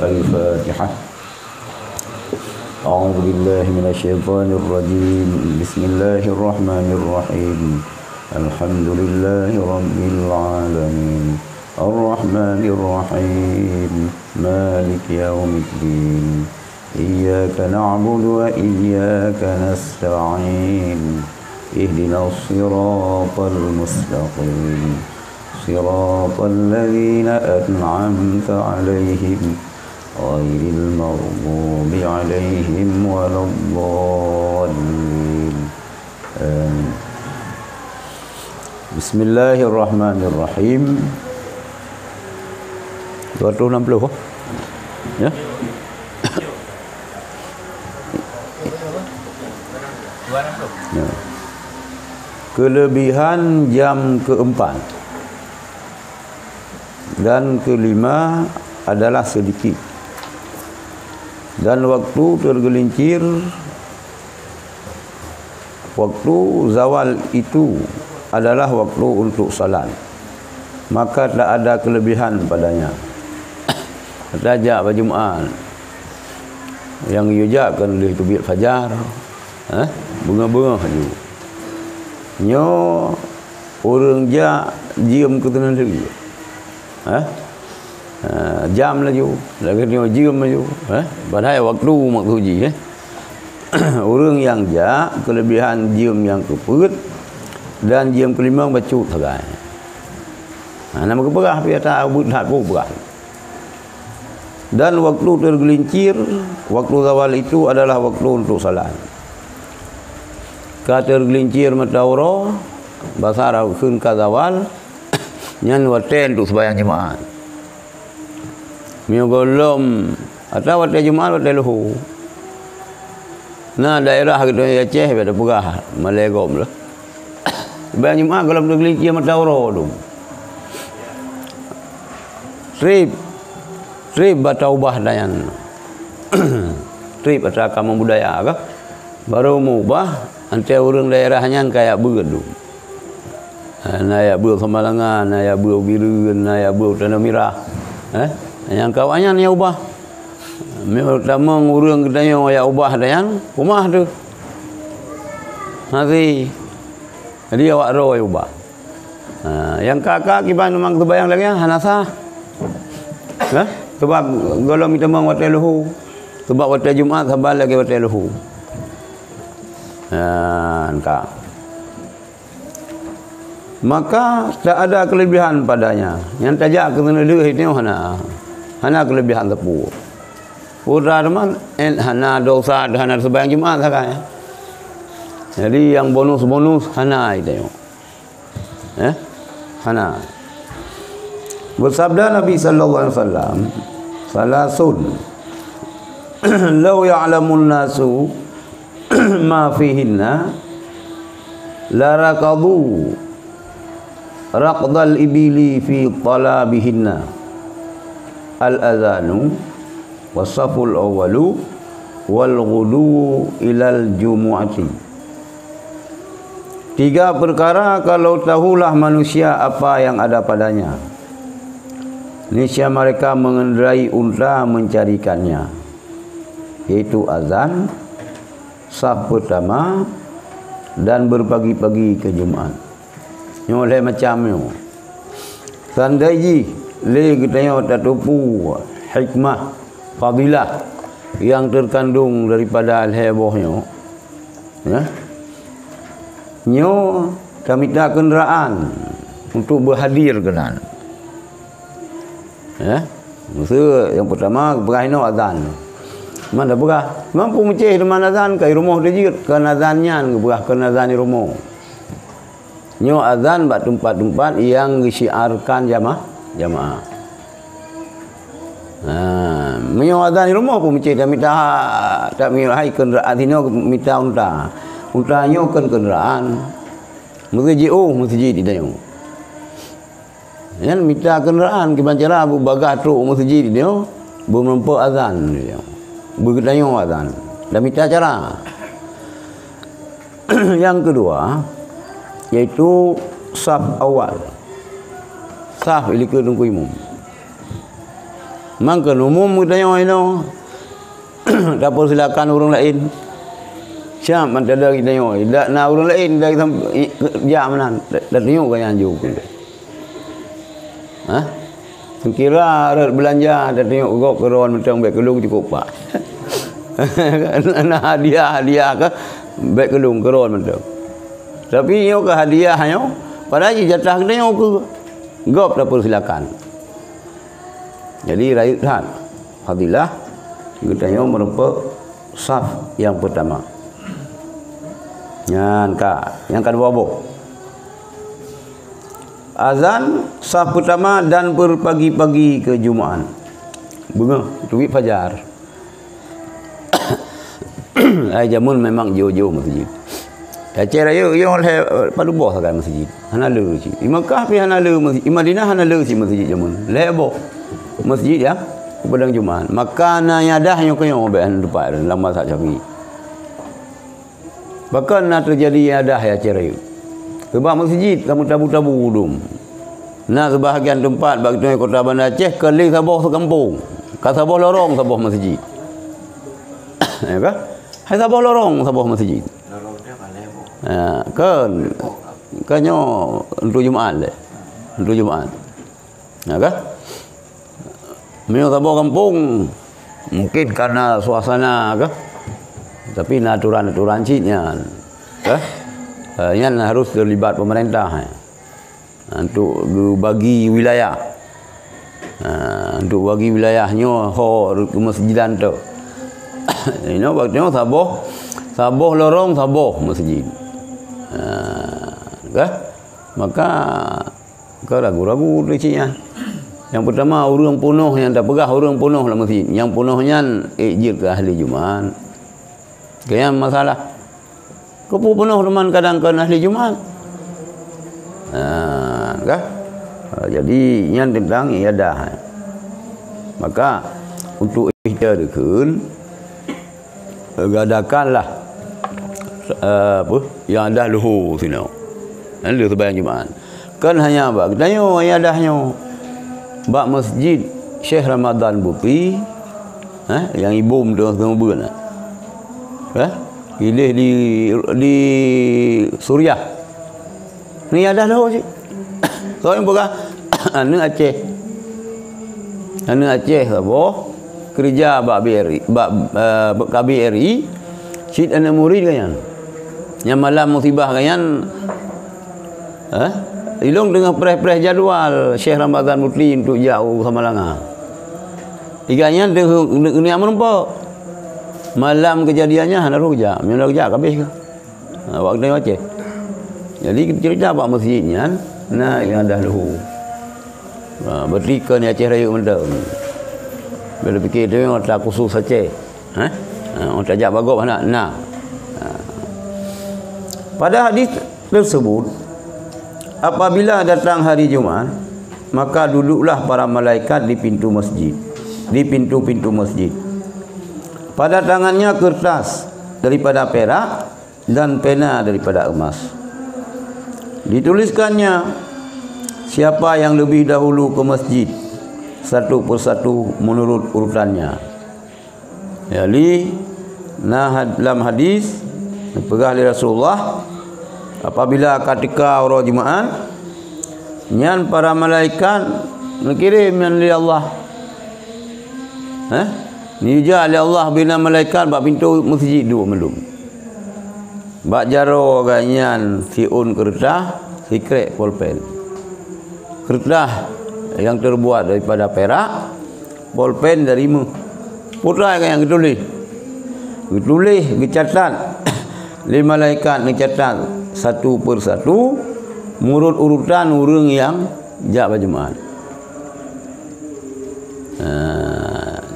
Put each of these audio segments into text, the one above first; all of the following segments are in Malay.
Al-Fatihah. A'udzu billahi minasyaitonir rajim. Bismillahirrahmanirrahim. Alhamdulillahi rabbil alamin. Ar-Rahmanir Rahim. Maliki yaumiddin. Iyyaka na'budu wa iyyaka nasta'in. Ihdinas siratal mustaqim. Siratal ladzina an'amta 'alaihim ghairil maghdubi 'alaihim waladdallin. Amin. Bismillahirrahmanirrahim. 260 ya. Ya. Kelebihan jam keempat dan kelima adalah sedikit, dan waktu tergelincir. Waktu zawal itu adalah waktu untuk salat, maka tak ada kelebihan padanya. Tajak pada Jumaat yang yujakkan oleh tubik fajar, bunga-bunga haju nyo orang jak jiam ke tanah diri, jam laju lagi nyo jiam laju, padahal waktu ji orang yang jak kelebihan jiam yang keput dan jiam kelima bacut sagai. Nama keperah piata abut hak perah. Dan waktu tergelincir, waktu zawal itu adalah waktu untuk salat. Kata tergelincir matauro basar khun ka zawal nyan waten untuk sembahyang jemaah. Mio golom atau waten jemaah waten luhu. Nah daerah kita Aceh pada pegah Malegom lah. Sembahyang jemaah golom tergelincir matauro tu. Trip bataubah dayan. Trip atau kamu budaya kah? Baru mubah ante orang daerahnya kayak begitu. Naya beu Samalangan, naya beu Bireun, naya beu Tanah Merah. Yang kawannya ni ubah. Pertama urang katanya ya ubah dayan, rumah tu. Nanti dia awak roy ubah. Yang kakak kiban memang terbayang lagi hanasa. Sebab kalau kita mau watai luhu, sebab watai Jumaat sabal lagi watai luhu. Engkau. Maka tak ada kelebihan padanya. Yang tajak kena duit ni hana kelebihan tepu. Pura teman hana dosa hana sembahyang Jumaat sakai. Jadi yang bonus hana itu. Hana. Bersabda Nabi sallallahu alaihi wasallam, salasun law ya'lamun nasu ma fihinna la raqadu raqdal ibili fi talabihinna al-adhanu was-saful awwalu wal ghudu ilal jumu'ati. 3 perkara kalau tahulah manusia apa yang ada padanya, niscaya mereka mengendarai unta mencarikannya, yaitu azan, saf pertama, dan berpagi-pagi ke Jumaat. Nyoleh macamnya. Sandai le katanya tatupu hikmah, fadilah yang terkandung daripada al-hebohnya. Nyo kami tak kenderaan untuk berhadir kenan. Maksud yang pertama berahino azan. Mana berah? Mampu menceh dengan azan ke rumah dia ke azannya berah ke azan di rumah. Nyo azan bak tempat-tempat yang disiarkan jamaah. Menyo azan di rumah pun menceh kami tak mirahai kenderaan dino minta unta. Unta nyo kenderaan. Masjid dia. Yang minta kenderaan ke bancara Abu Bagah truk masjid dia bermempu azan dia. Bertanya azan dan minta cara. Yang kedua yaitu saf awal. Saf ilika tunggu imam. Mangka umum kita nyo dapur silakan orang lain. Siap man ada kita nyo. Dak na orang lain dak dia mana. Dak tengok kan anju. Ha? Kira belanja dak tengok gok keron macam baik kelung cukup pak. Nah hadiah ke baik kelung keron macam. Tapi nyo ke hadiah nyo padahal jatah kita nyo ke gop dapur silakan. Jadi rakyat hak fadilah kita nyo merupakan saf yang pertama. Yang kedua azan saf pertama dan berpagi-pagi ke Jumaat. Bunga duit fajar. Ai jamun memang jauh-jauh masjid. Aceh raya yo oleh padu boh kan masjid. Hana le ci. Di Mekah pi hana le masjid. Di Madinah hana le ci masjid jamun. Lebo masjid ya padang Jumaat. Makana yadah yo kayo ben depan lama sak capi. Bahkan nak terjadi yadah ya Aceh raya. Sebab masjid kamu tabu-tabu udum. Nah sebahagian tempat bagi kota Bandar Aceh keli sabah sekampung. Ka sabah lorong sabah masjid. Ya kan? Hai sabah lorong sabah masjid. Kan untuk Jumaat le. Untuk Jumaat. Ya kan? Mio sabah kampung mungkin karena suasana ke. Tapi aturan-aturan citnya. Yang harus terlibat pemerintah untuk bagi wilayah. Untuk bagi wilayahnya ke masjidan tu. Ini waktunya sabah lorong sabah masjid. Maka kau ragu-ragu lecehnya. Yang pertama orang penuh yang tak pegah orang penuh lah masjid. Yang penuhnya ijir ke ahli Jumaat. Kaya masalah. Kau penuh teman kadang ke ahli Jumaat. Jadi yang tentang iadah. Maka untuk ikhtiarkan gadakanlah yang ada luhur sini. Ada sebayang Jumaat. Kan hanya apa? Kita nyo iadahnya. Bak masjid Syekh Ramadan Bupi yang ibum tu kemudian. Pilih di Suriah. Ni ada dah sih. Soalnya bukan anu Aceh. Anu Aceh apa? Kerja bak BRI, bak KBRI. Syed anak murid kan. Yang malam musibah kan. Ilong dengan preh-preh jadual Syekh Ramadan Bupi untuk jauh sama Langa. Iganya ni amun apa? Malam kejadiannya hana rujak, mina rujak habis ke. Waktu Aceh. Jadi kita cerita apa masjidnya, nah yang dah luhur. Bertika ni Aceh Raya mendam. Bila fikir dia orang tak khusus Aceh. Orang tak ajak bagop nak. Pada hadis tersebut, apabila datang hari Jumaat, maka duduklah para malaikat di pintu masjid, di pintu-pintu masjid. Pada tangannya kertas daripada perak dan pena daripada emas. Dituliskannya siapa yang lebih dahulu ke masjid satu persatu menurut urutannya. Jadi dalam hadis dipegah oleh Rasulullah, apabila ketika orang Jumaat nyan para malaikat mengirim dari Allah. Nija oleh Allah bina malaikat bak pintu masjid dua melum. Bak jaro ganyan siun kertas, sikrek pulpen. Kertas yang terbuat daripada perak, pulpen dari putra yang ditulis. Ditulis, dicatat. Lima malaikat dicatat satu persatu murut urutan orang yang jak berjemaat.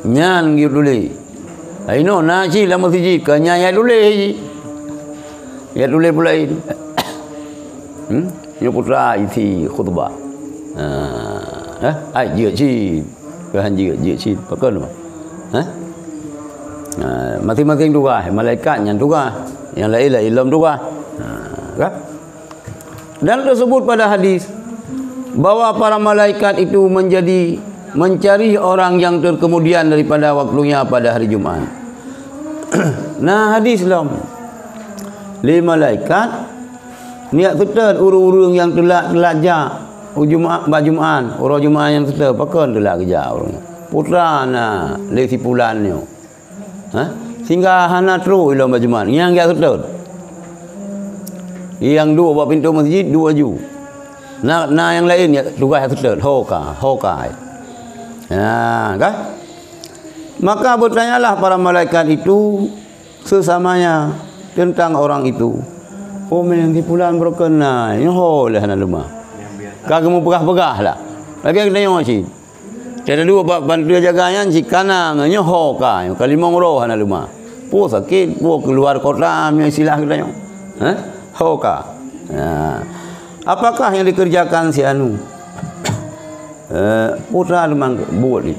Nyan gitu tulis. Aino nasi lah masjid kanya ya tulis. Ya tulis pula ini. Ini putra isi khutbah. Ai dia ci. Kan dia ci pakai apa? Masing-masing tugas, malaikat yang tugas, yang lain lah ilmu tugas. Dan tersebut pada hadis bahwa para malaikat itu menjadi mencari orang yang terkemudian daripada waktunya pada hari Jumaat. Nah, hadis lam li malaikat niat tetap urang-urang yang telah belajar Jumaat Jumaat, orang Jumaat yang tetap pakai telah kerja orang. Putra na le sipulannya. Sehingga hana terus ilmu Jumaat yang dia tetap. Yang dua buat pintu masjid dua ju. Nah yang lain ya tugas tetap hoka. Kan? Maka bertanyalah para malaikat itu sesamanya tentang orang itu. Oh, yang sipulan berkenal. Nyoh lah hana rumah. Kagak mau pegah-pegah lah. Lagi kena nyoh sih. Ada dua bantu jaganya si kanang nyoh ka. Kalimong roh hana rumah. Po sakit, po keluar kota punya istilah kita nyoh. Hoka. Apakah yang dikerjakan si anu? Putra memang buat ni.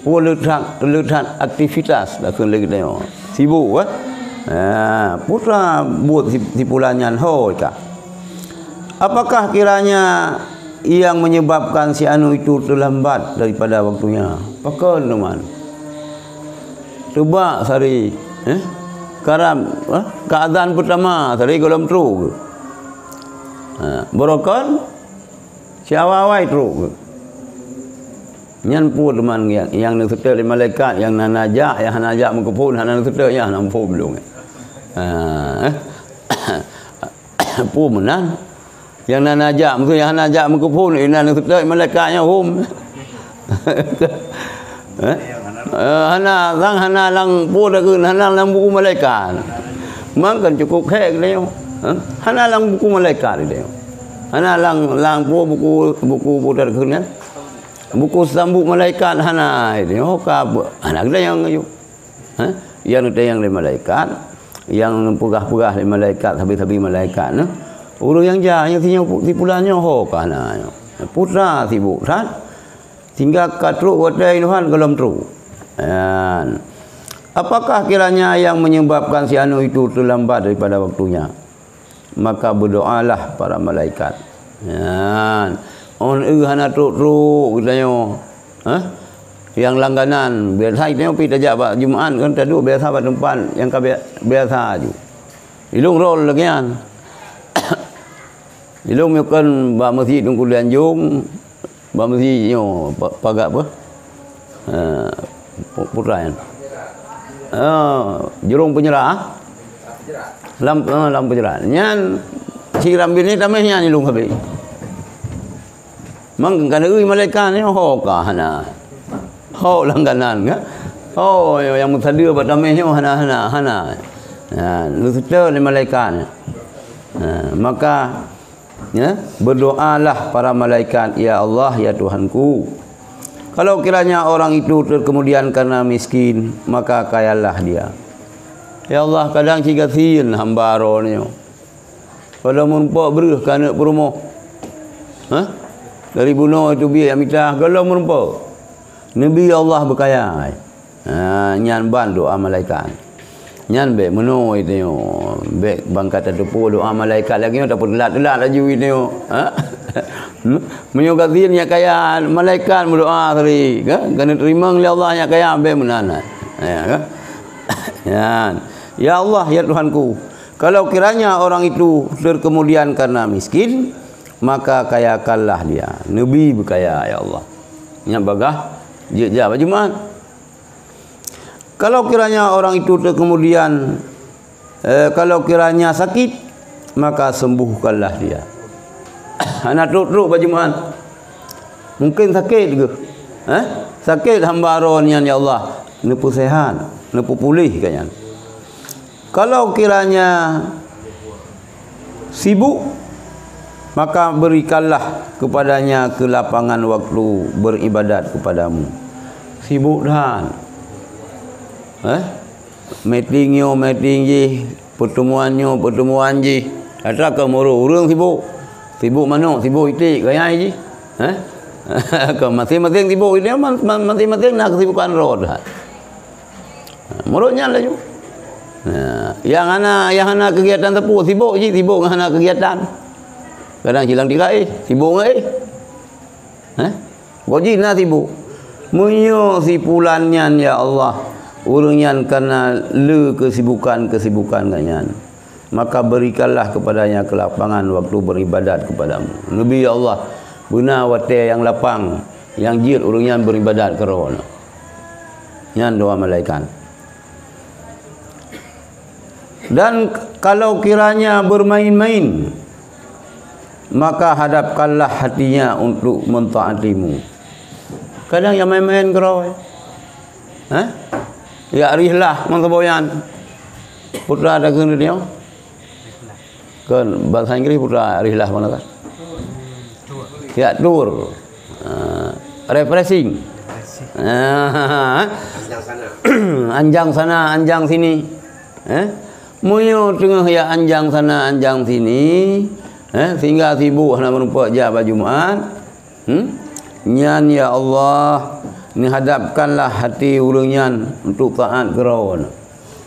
Letak aktivitas dah kena lagi tengok. Sibuk putra buat sipulannya hoka. Apakah kiranya yang menyebabkan si anu itu terlambat daripada waktunya? Pakon teman. Coba sari karam keadaan pertama sari golom tru. Borokon si awal tru. Nyan pun teman yang nak serta di malaikat yang nanajak yang nanajak mengkepun nak serta yang nampu belum. Pun menan yang nanajak mesti yang nanajak mengkepun ini nak serta malaikatnya hum. Hana lang pun dah kun hana lang buku malaikat. Makan cukup kek dia. Hana lang buku malaikat dia. Hana lang buku putar kun kan. Buku sambuk malaikat hana ini ka anak dia yang ayu. Yang ada yang di malaikat, yang pegah-pegah di malaikat habis-habis malaikat nah. Urang yang jah yang sipulannya ka hana. Putra sibuk kan. Sehingga katruk wadai Tuhan dalam tru. Apakah kiranya yang menyebabkan si anu itu terlambat daripada waktunya? Maka berdoalah para malaikat. On hana truk katanya. Yang langganan biasa itu pi tajak pak Jumaat kan tadu biasa pada tempat yang biasa ju. Ilung rol lagian. Ilung mukon ba masjid tung kulian jung ba masjid yo pagak apa? Putra kan. Jurung penyerah. Lam penyerah. Nyan si rambil ni tamehnya ni lung habis. Mang kan malaikat ni ka hana. Langganan kan. Yang mutadir pada tamehnya hana. Lu sudah ni malaikat. Maka berdoalah para malaikat, ya Allah ya Tuhanku. Kalau kiranya orang itu kemudian karena miskin, maka kayalah dia. Ya Allah, kadang cigasin hamba ronyo. Kalau merumpok beruh kana perumoh. Dari bunuh itu biar mitah kalau merumpok. Nabi Allah berkaya. Nyan ban doa malaikat. Nyan be meno itu yo. Be bangkat tepu doa malaikat lagi tak pun telat laju itu yo. Menyugatin ya kaya malaikat berdoa tadi kan kena terima oleh Allah ya kaya be menana. Ya Allah ya Tuhanku, kalau kiranya orang itu terkemudian karena miskin, maka kayakanlah dia. Nabi berkaya ya Allah. Nya bagah je Jumaat. Kalau kiranya orang itu terkemudian kalau kiranya sakit, maka sembuhkanlah dia. Anak truk baju Jumaat. Mungkin sakit ke? Sakit hamba ronyan ya Allah. Nepu sehat, nepu pulih kayaknya. Kalau kiranya sibuk, maka berikanlah kepadanya kelapangan waktu beribadat kepadamu. Sibuk dah. Meeting je, pertemuan je. Ada ke muru urang sibuk. Sibuk mana? Sibuk itik gaya je. Ke masing-masing sibuk ini masing-masing nak kesibukan roh dah. Murutnya lah ju. Yang ana kegiatan tepu sibuk je, sibuk dengan ana kegiatan. Kadang hilang tirai, sibuk ngai. Kojina sibuk. Munyo si pulannya ya Allah. Urangnya karena le kesibukan kanyan. Maka berikanlah kepadanya kelapangan waktu beribadat kepadamu. Nabi ya Allah, benar wate yang lapang, yang jir urangnya beribadat kerana. Yang doa malaikat. Dan kalau kiranya bermain-main, maka hadapkanlah hatinya untuk mentaatimu. Kadang yang main-main kerana. Ya rihlah mengkeboyan. Putra ada kena dia. Kan bahasa Inggris putra rihlah mana kan? Ya tour. Refreshing. Anjang sana, anjang sini. Munyo tengah ya anjang sana, anjang sini. Sehingga sibuk nak menumpuk jabah Jumaat. Nyan ya Allah, ni hadapkanlah hati urangnya untuk taat kerawan.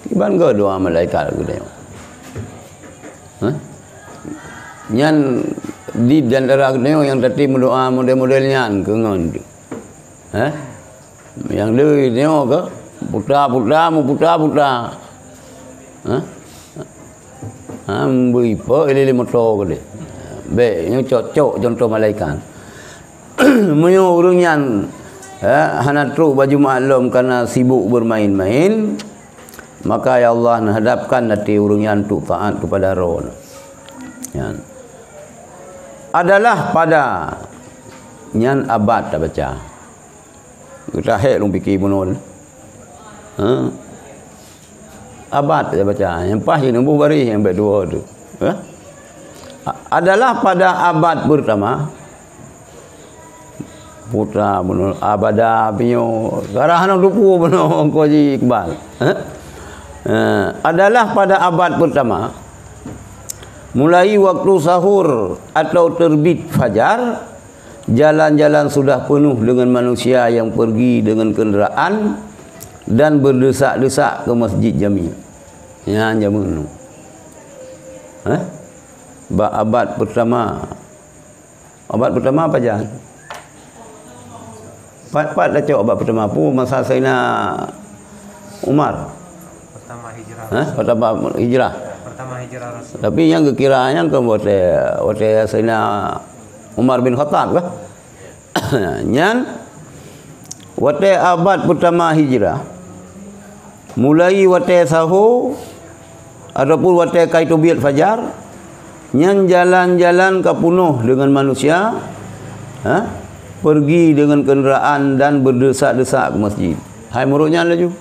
Iban ke doa malaikat ke dia? Nyan di antara dia yang tadi mendoa model-modelnya ke ngon. Yang dia ke putra-putra. Amboi po ele motor ke dia. Baik, ini cocok contoh malaikat. Munyo urangnya hana truk baju maklum karena sibuk bermain-main, maka ya Allah hadapkan hati urangnya untuk taat kepada roh. Ya. Adalah pada nyan abad tak baca. Kita hek long fikir bunon. Abad tak baca. Yang pas je nombor baris yang baik dua tu. Adalah pada abad pertama. Putra bunuh abada pinyo garahana dupu bunuh koji Iqbal. Adalah pada abad pertama, mulai waktu sahur atau terbit fajar, jalan-jalan sudah penuh dengan manusia yang pergi dengan kenderaan dan berdesak-desak ke masjid jami. Ya jamun. Abad pertama. Abad pertama apa jangan? Pat dah cakap abad pertama pun masa Sayyidina Umar. Pertama hijrah. Pertama hijrah. Pertama hijrah Rasul. Tapi yang kekiranya kan buat Sayyidina Umar bin Khattab kah? Nyan wate abad pertama hijrah. Mulai wate sahur ataupun wate kaitu biat fajar, nyan jalan-jalan ke penuh dengan manusia. Pergi dengan kenderaan dan berdesak-desak ke masjid. Hai muruknya laju.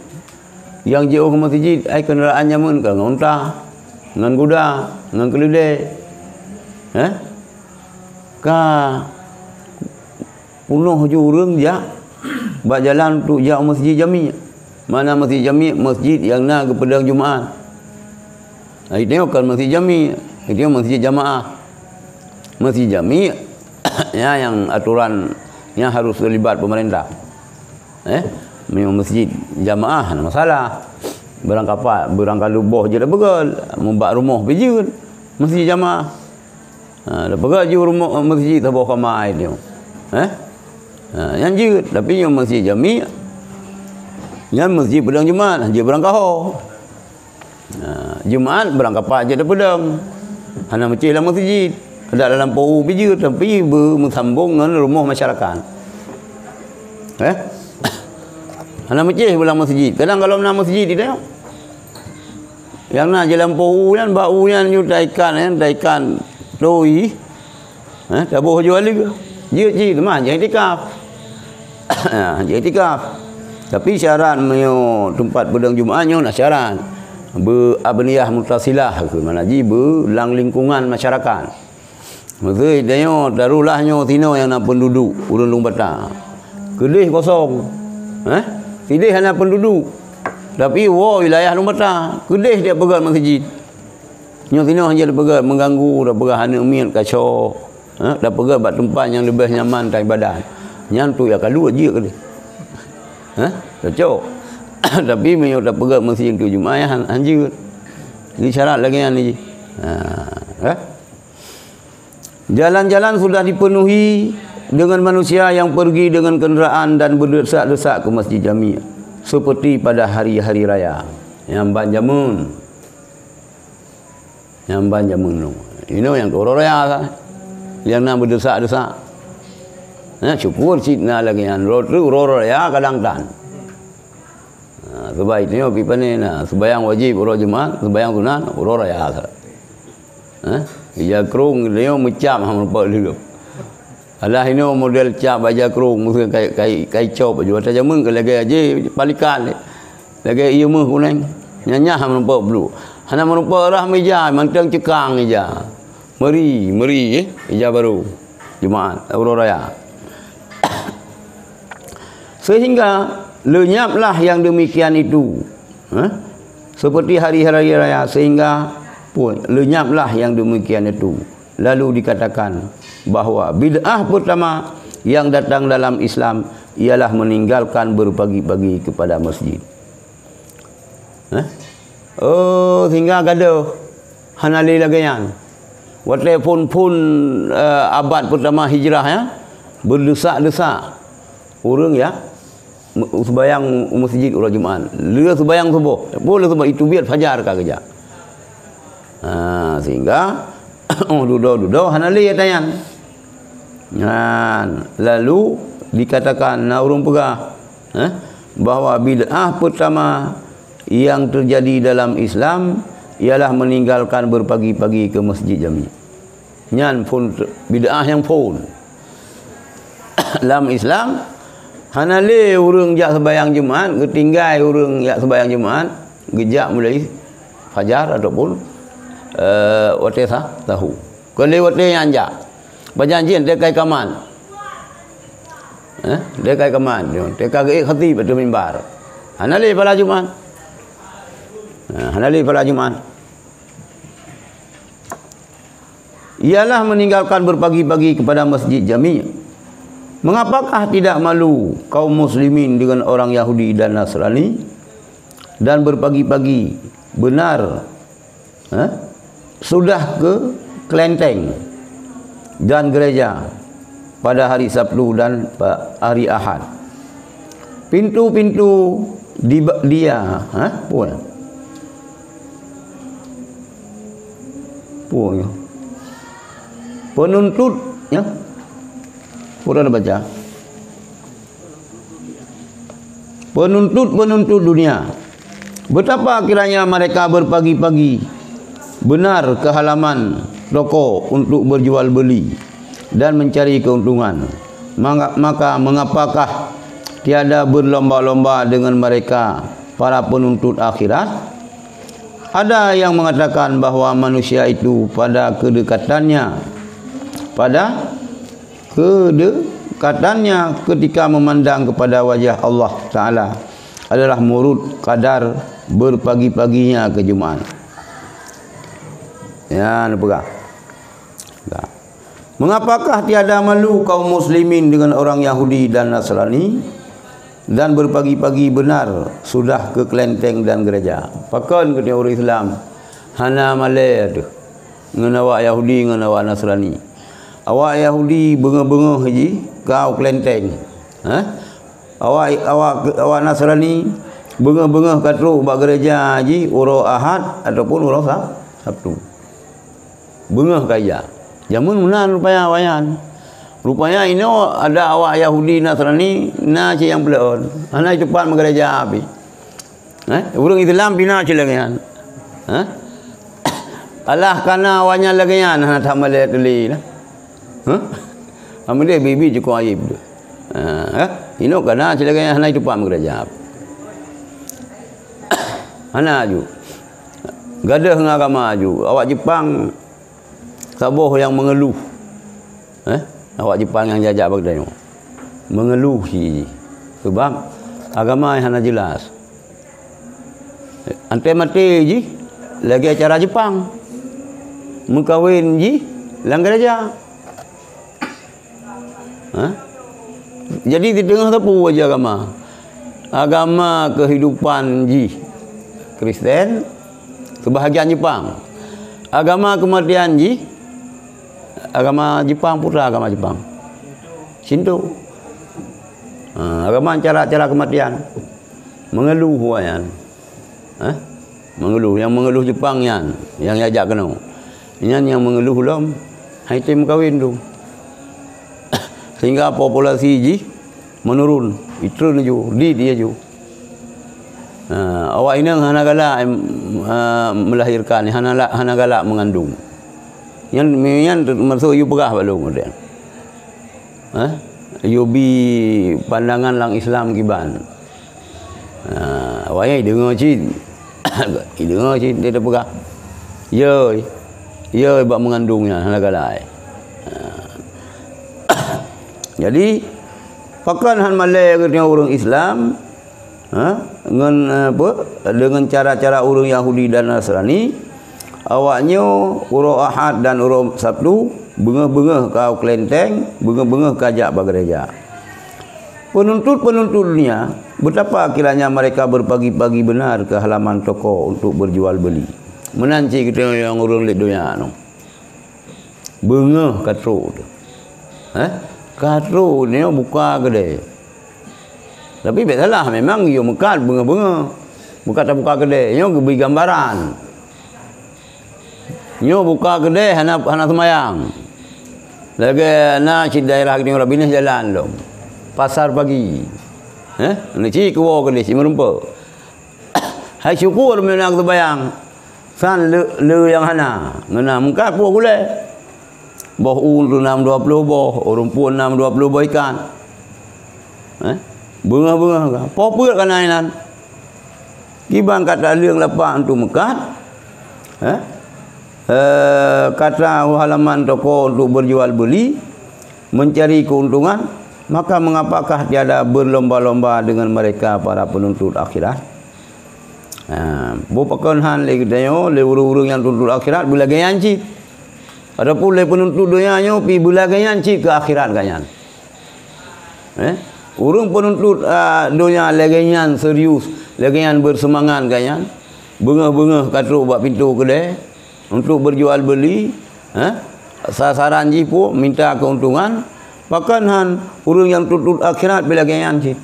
Yang jauh ke masjid, hai kenderaannya mun ke unta, dengan kuda, dengan keledai. Ka penuh je urang ja. Bak jalan untuk jauh masjid jami. Mana masjid jami? Masjid yang nak ke pedang Jumaat. Hai tengok kan masjid jami, itu masjid jamaah. Masjid jami ya yang aturan yang harus terlibat pemerintah. Masjid jamaah ada masalah. Berangkat lubuh je dah begal. Membak rumah pergi masjid jamaah. Dah begal je rumah masjid tabah kamai dia. Yang je tapi yang masjid jami. Yang masjid pedang Jumaat, je berangkat ho. Jumaat berangkat apa je dah pedang. Hana macam dalam masjid. Ada dalam pau biji tapi bersambung dengan rumah masyarakat. Anak masjid belah masjid. Kadang kalau nak masjid dia yang nak jalan pau yang bau yang nyutaikan taikan doi. Tak boleh jual lagi. Dia tu mah jangan itikaf. Jangan itikaf. Tapi syarat menyo tempat pedang Jumaatnya nak syarat berabniyah mutasilah ke mana ji belang lingkungan masyarakat. Maksud dia darulahnya tino yang nak penduduk urang Lung Batang. Kedih kosong. Kedih hanya penduduk. Tapi wilayah Lung Batang, kedih dia pegang masjid. Nyo tino hanya dia pegang mengganggu, dah pegang hana miat kacau. Dah pegang buat tempat yang lebih nyaman tak ibadat. Nyantu ya kalau aja kedih. Kacau. Tapi menyo dah pegang masjid tu Jumaat anjir. Ini syarat lagi yang ni. Jalan-jalan sudah dipenuhi dengan manusia yang pergi dengan kenderaan dan berdesak-desak ke Masjid Jami' seperti pada hari-hari raya. Yang banjamun. Yang banjamun tu. Ini yang orang raya lah. Yang nak berdesak-desak. Nah, syukur cina lagi yang orang raya kadang tan. Sebab itu pipa ni nah, sembahyang wajib orang Jumaat, sembahyang sunat orang raya lah. Ija kerung dia macam hang lupa dulu. Alah ini model cap baja kerung mesti kai cop baju atas jamun ke lagi aja palikan lagi ieu meuh kuneng nyanya hang lupa dulu. Hana merupa arah meja mantang cekang ija. Meri ija baru Jumaat orang raya. Sehingga lenyaplah yang demikian itu. Seperti hari-hari raya sehingga pun lenyaplah yang demikian itu. Lalu dikatakan bahawa bid'ah pertama yang datang dalam Islam ialah meninggalkan berpagi-pagi kepada masjid. Oh, sehingga gaduh hanali lagayan. Waktu pun abad pertama hijrah ya, berdesak-desak orang ya sembahyang masjid orang Jumaat. Dia sembahyang subuh. Boleh sebab itu biar fajar kah kerja. Sehingga duduk hanali atayan. Lalu dikatakan urung pegah bahawa bid'ah pertama yang terjadi dalam Islam ialah meninggalkan berpagi-pagi ke Masjid Jami'. Nyan pun bid'ah yang pun dalam Islam hanale urang jak sembahyang Jumaat, ketinggai urang jak sembahyang Jumaat, gejak mulai fajar ataupun wate tahu. Kalau wate yang jak berjanjian dia kai kaman. Dia kai kaman, dia kai khatib pada mimbar. Hanale pada Jumaat. Hanali pada Jumaat. Ialah meninggalkan berpagi-pagi kepada Masjid Jami'. Mengapakah tidak malu kaum muslimin dengan orang Yahudi dan Nasrani dan berpagi-pagi benar sudah ke kelenteng dan gereja pada hari Sabtu dan hari Ahad. Pintu-pintu dia penuntut ya. Pernah baca? Penuntut dunia. Betapa kiranya mereka berpagi-pagi benar ke halaman toko untuk berjual beli dan mencari keuntungan. Maka mengapakah tiada berlomba-lomba dengan mereka para penuntut akhirat? Ada yang mengatakan bahawa manusia itu pada kedekatannya ketika memandang kepada wajah Allah Ta'ala adalah murud kadar berpagi-paginya ke Jumaat. Ya, pegang. Mengapakah tiada malu kaum muslimin dengan orang Yahudi dan Nasrani dan berpagi-pagi benar sudah ke kelenteng dan gereja? Pakan ke orang Islam hana malay tu ngan awak Yahudi ngan awak Nasrani. Awak Yahudi bengah-bengah haji kau kelenteng. Awak Nasrani bengah-bengah katru bak gereja haji uro Ahad ataupun uro Sabtu. Bengah kaya. Jamun menan rupanya wayan. Rupanya ini ada awak Yahudi Nasrani na ce yang belon. Ana cepat gereja api. Urang Islam bina ce lagian. Alah kana awaknya lagian hana thamale tuli lah. Amde bibi cukup aib tu. Ini kana ce lagian hana cepat gereja. Hana aju. Gadah dengan agama aju. Awak Jepang saboh yang mengeluh. Awak Jepang yang jajak Baghdad mengeluh sebab agama yang hana jelas. Ante mati ji lagi acara Jepang. Mengkawin ji lang gereja. Jadi di tengah tepu aja agama. Agama kehidupan ji Kristen sebahagian Jepang. Agama kematian ji agama Jepang putra agama Jepang. Cintu. Agama cara-cara kematian. Mengeluh wayan. Mengeluh, yang mengeluh Jepang yang ajak kena. Yang mengeluh lom, haitim kawin tu. Sehingga populasi ji menurun. Itu ju, di dia ju. Awak ini hana galak melahirkan, hana galak mengandung. Yang masuk you pegah balung kemudian. You bi pandangan lang Islam kiban. Awak ini dengar cik. Dengar cik dia dah pegah. Ya bak mengandungnya hana galak. Jadi pakan han malai katanya orang Islam dengan cara-cara orang Yahudi dan Nasrani, awaknya urang Ahad dan urang Sabtu bengah-bengah kau kelenteng, bengah-bengah kajak gereja. Penuntut-penuntut dunia, betapa kiranya mereka berpagi-pagi benar ke halaman toko untuk berjual beli. Menanci kita yang orang lek dunia no. Bengah katro tu. Katro ni buka kedai. Tapi tak salah, memang you mekat bunga-bunga. Bukan tak buka kedai, you beri gambaran. You buka kedai hana semayang. Lagi nak cik daerah ni orang binas jalan lom. Pasar pagi. Ni cik keluar kedai si merumpa. Hai syukur memang aku bayang. San le yang hana. Ngena mekat puak gulai. Boh tu 620 boh, orang pun 620 boh ikan. Bunga-bunga kan. Poput kan ainan. Kiban kata liang lapak untuk mekat. Kata halaman toko untuk berjual beli, mencari keuntungan, maka mengapakah tiada berlomba-lomba dengan mereka para penuntut akhirat? Bukan han lagi tanya, le urung-urung yang tuntut akhirat bila gayan cik. Adapun le penuntut dunianya pi bila gayan cik ke akhirat gayan. Urung penuntut dunia legenyan serius, legenyan bersemangat gayan. Bengah-bengah katruk buat pintu kedai untuk berjual beli, sasaran ji pun minta keuntungan. Bahkan han urung yang tuntut akhirat bila gayan cik.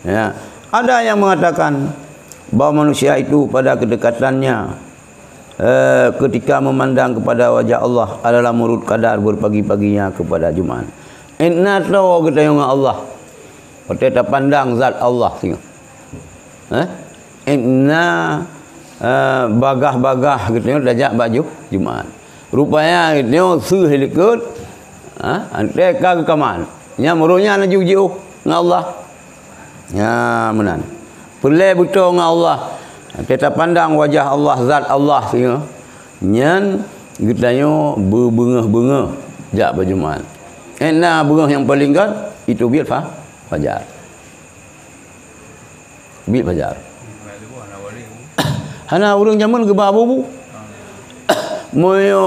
Ya, ada yang mengatakan bahawa manusia itu pada kedekatannya ketika memandang kepada wajah Allah adalah menurut kadar berpagi-paginya kepada Jumaat. Inna tahu kita yang Allah. Kita pandang zat Allah tengok. Inna bagah-bagah kita dajak baju Jumaat. Rupanya kita sehelikut anteka ke kaman. Nya merunya naju jauh dengan Allah. Ya menan. Pelai betul dengan Allah. Kita pandang wajah Allah, zat Allah tengok. Nyan kita berbengah-bengah jak berjumaat. Enak bengah yang paling kan itu biar fajar. Biar fajar. Hana urang zaman ke babu. Moyo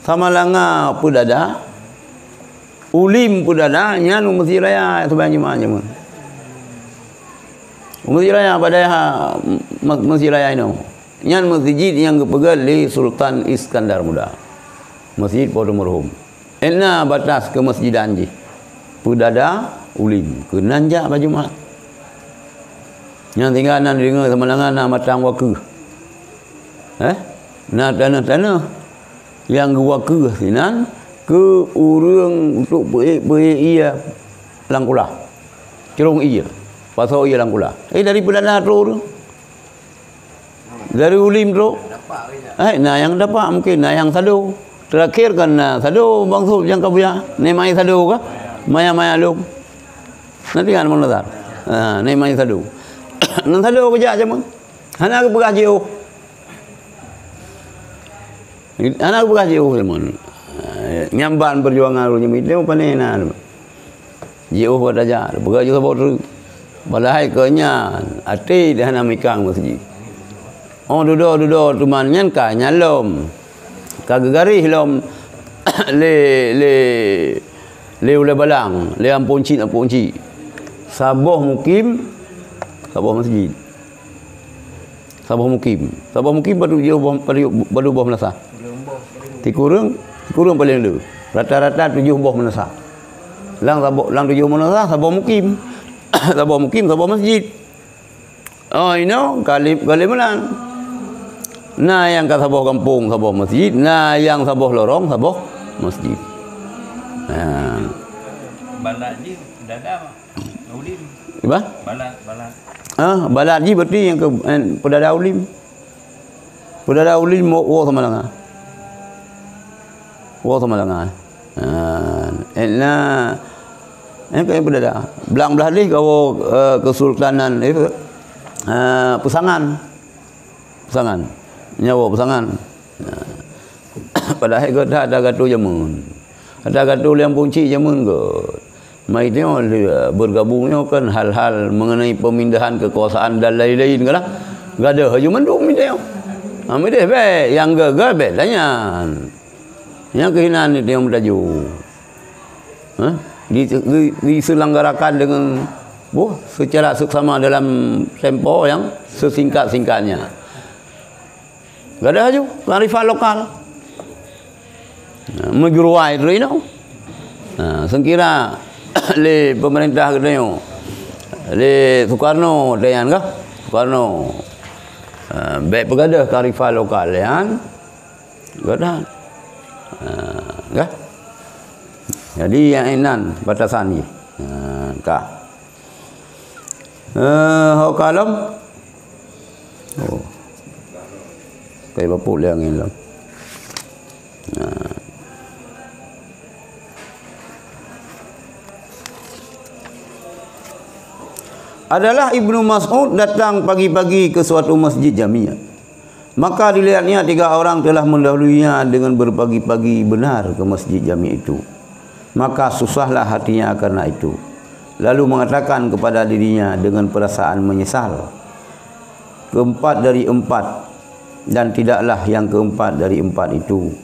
sama langa pudada. Ulim pudada nyan mesti raya sebanyak jumaat zaman. Masjid Raya pada Masjid Raya ini. Yang masjid yang kepegal di Sultan Iskandar Muda. Masjid Podo Merhum. Enak batas ke Masjid Anji. Pudada ulim. Ke nanjak baju mat. Yang tinggal nan dengar semalangan nak matang waka. Nak tanah-tanah. Yang waka sinan. Ke urang untuk baik-baik ia. Langkulah. Cerong ia. Pasal ia langkula. Dari pudada tu. Dari ulim tu. Nah yang dapat mungkin nah yang sadu. Terakhir kan sadu bangsul yang kau punya. Ni mai sadu ke? Maya-maya lu. Nanti kan mau nazar. Ni mai sadu. Nan sadu kerja aja mah. Hana aku bekas jauh. Hana aku bekas jauh teman. Nyamban perjuangan lu nyemit dia panena. Jauh pada aja. Bekas jauh sabot. Balai kenya ati dah nak mikang masjid. Oh duduk tuman nyan ka nyalom. Kagagari hilom le ule balang, le ampun ci. Saboh mukim saboh masjid. Saboh mukim padu jauh padu bawah melasa. Tikurung paling dulu. Rata-rata 7 buah menasa. Lang 7 menasa sabah mukim. Sabah mukim, sabah masjid. Oh, kali melan. Nah yang kat sabah kampung, sabah masjid. Nah yang sabah lorong, sabah masjid. Balat je dada ulim. Apa? Balat. Balat je berarti yang ke pedada ulim. Pedada ulim wo sama langa. Wo sama langa. Kayak pedada. Belang-belah ni kau kesultanan itu pesangan. Nyawa pesangan. Padahal kita ada gatu jamun. Ada gatu yang punci jamun ke. Mai tengok bergabungnya kan hal-hal mengenai pemindahan kekuasaan dan lain-lain kan. Enggak ada haju mendung minta. Ambil deh yang gagal bedanya. Yang kehinaan itu yang bertaju. Diselenggarakan dengan secara seksama dalam tempo yang sesingkat-singkatnya. Enggak ada haju kearifan lokal. Mejuruai itu ini. Sengkira le pemerintah katanya le Soekarno dayan kah? Soekarno baik pegadah kearifan lokal yan. Enggak ada. Enggak. Jadi yang enan batasan ni. Kah. Kalam. Oh. Kayak bapuk yang hilang. Adalah Ibnu Mas'ud datang pagi-pagi ke suatu masjid Jamiah. Maka dilihatnya 3 orang telah mendahulunya dengan berpagi-pagi benar ke masjid Jamiah itu. Maka susahlah hatinya karena itu. Lalu mengatakan kepada dirinya dengan perasaan menyesal, keempat dari 4 dan tidaklah yang keempat dari 4 itu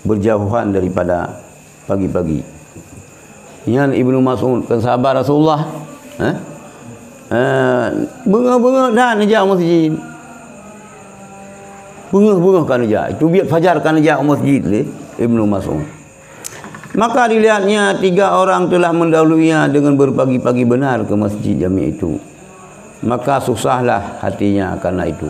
berjauhan daripada pagi-pagi. Ini Ibnu Mas'ud kan sahabat Rasulullah. Bunga-bunga dah najak masjid. Bunga-bunga kan najak. Itu biar fajar kan najak masjid le Ibnu Mas'ud. Maka dilihatnya 3 orang telah mendahulunya dengan berpagi-pagi benar ke masjid Jamiah itu. Maka susahlah hatinya karena itu.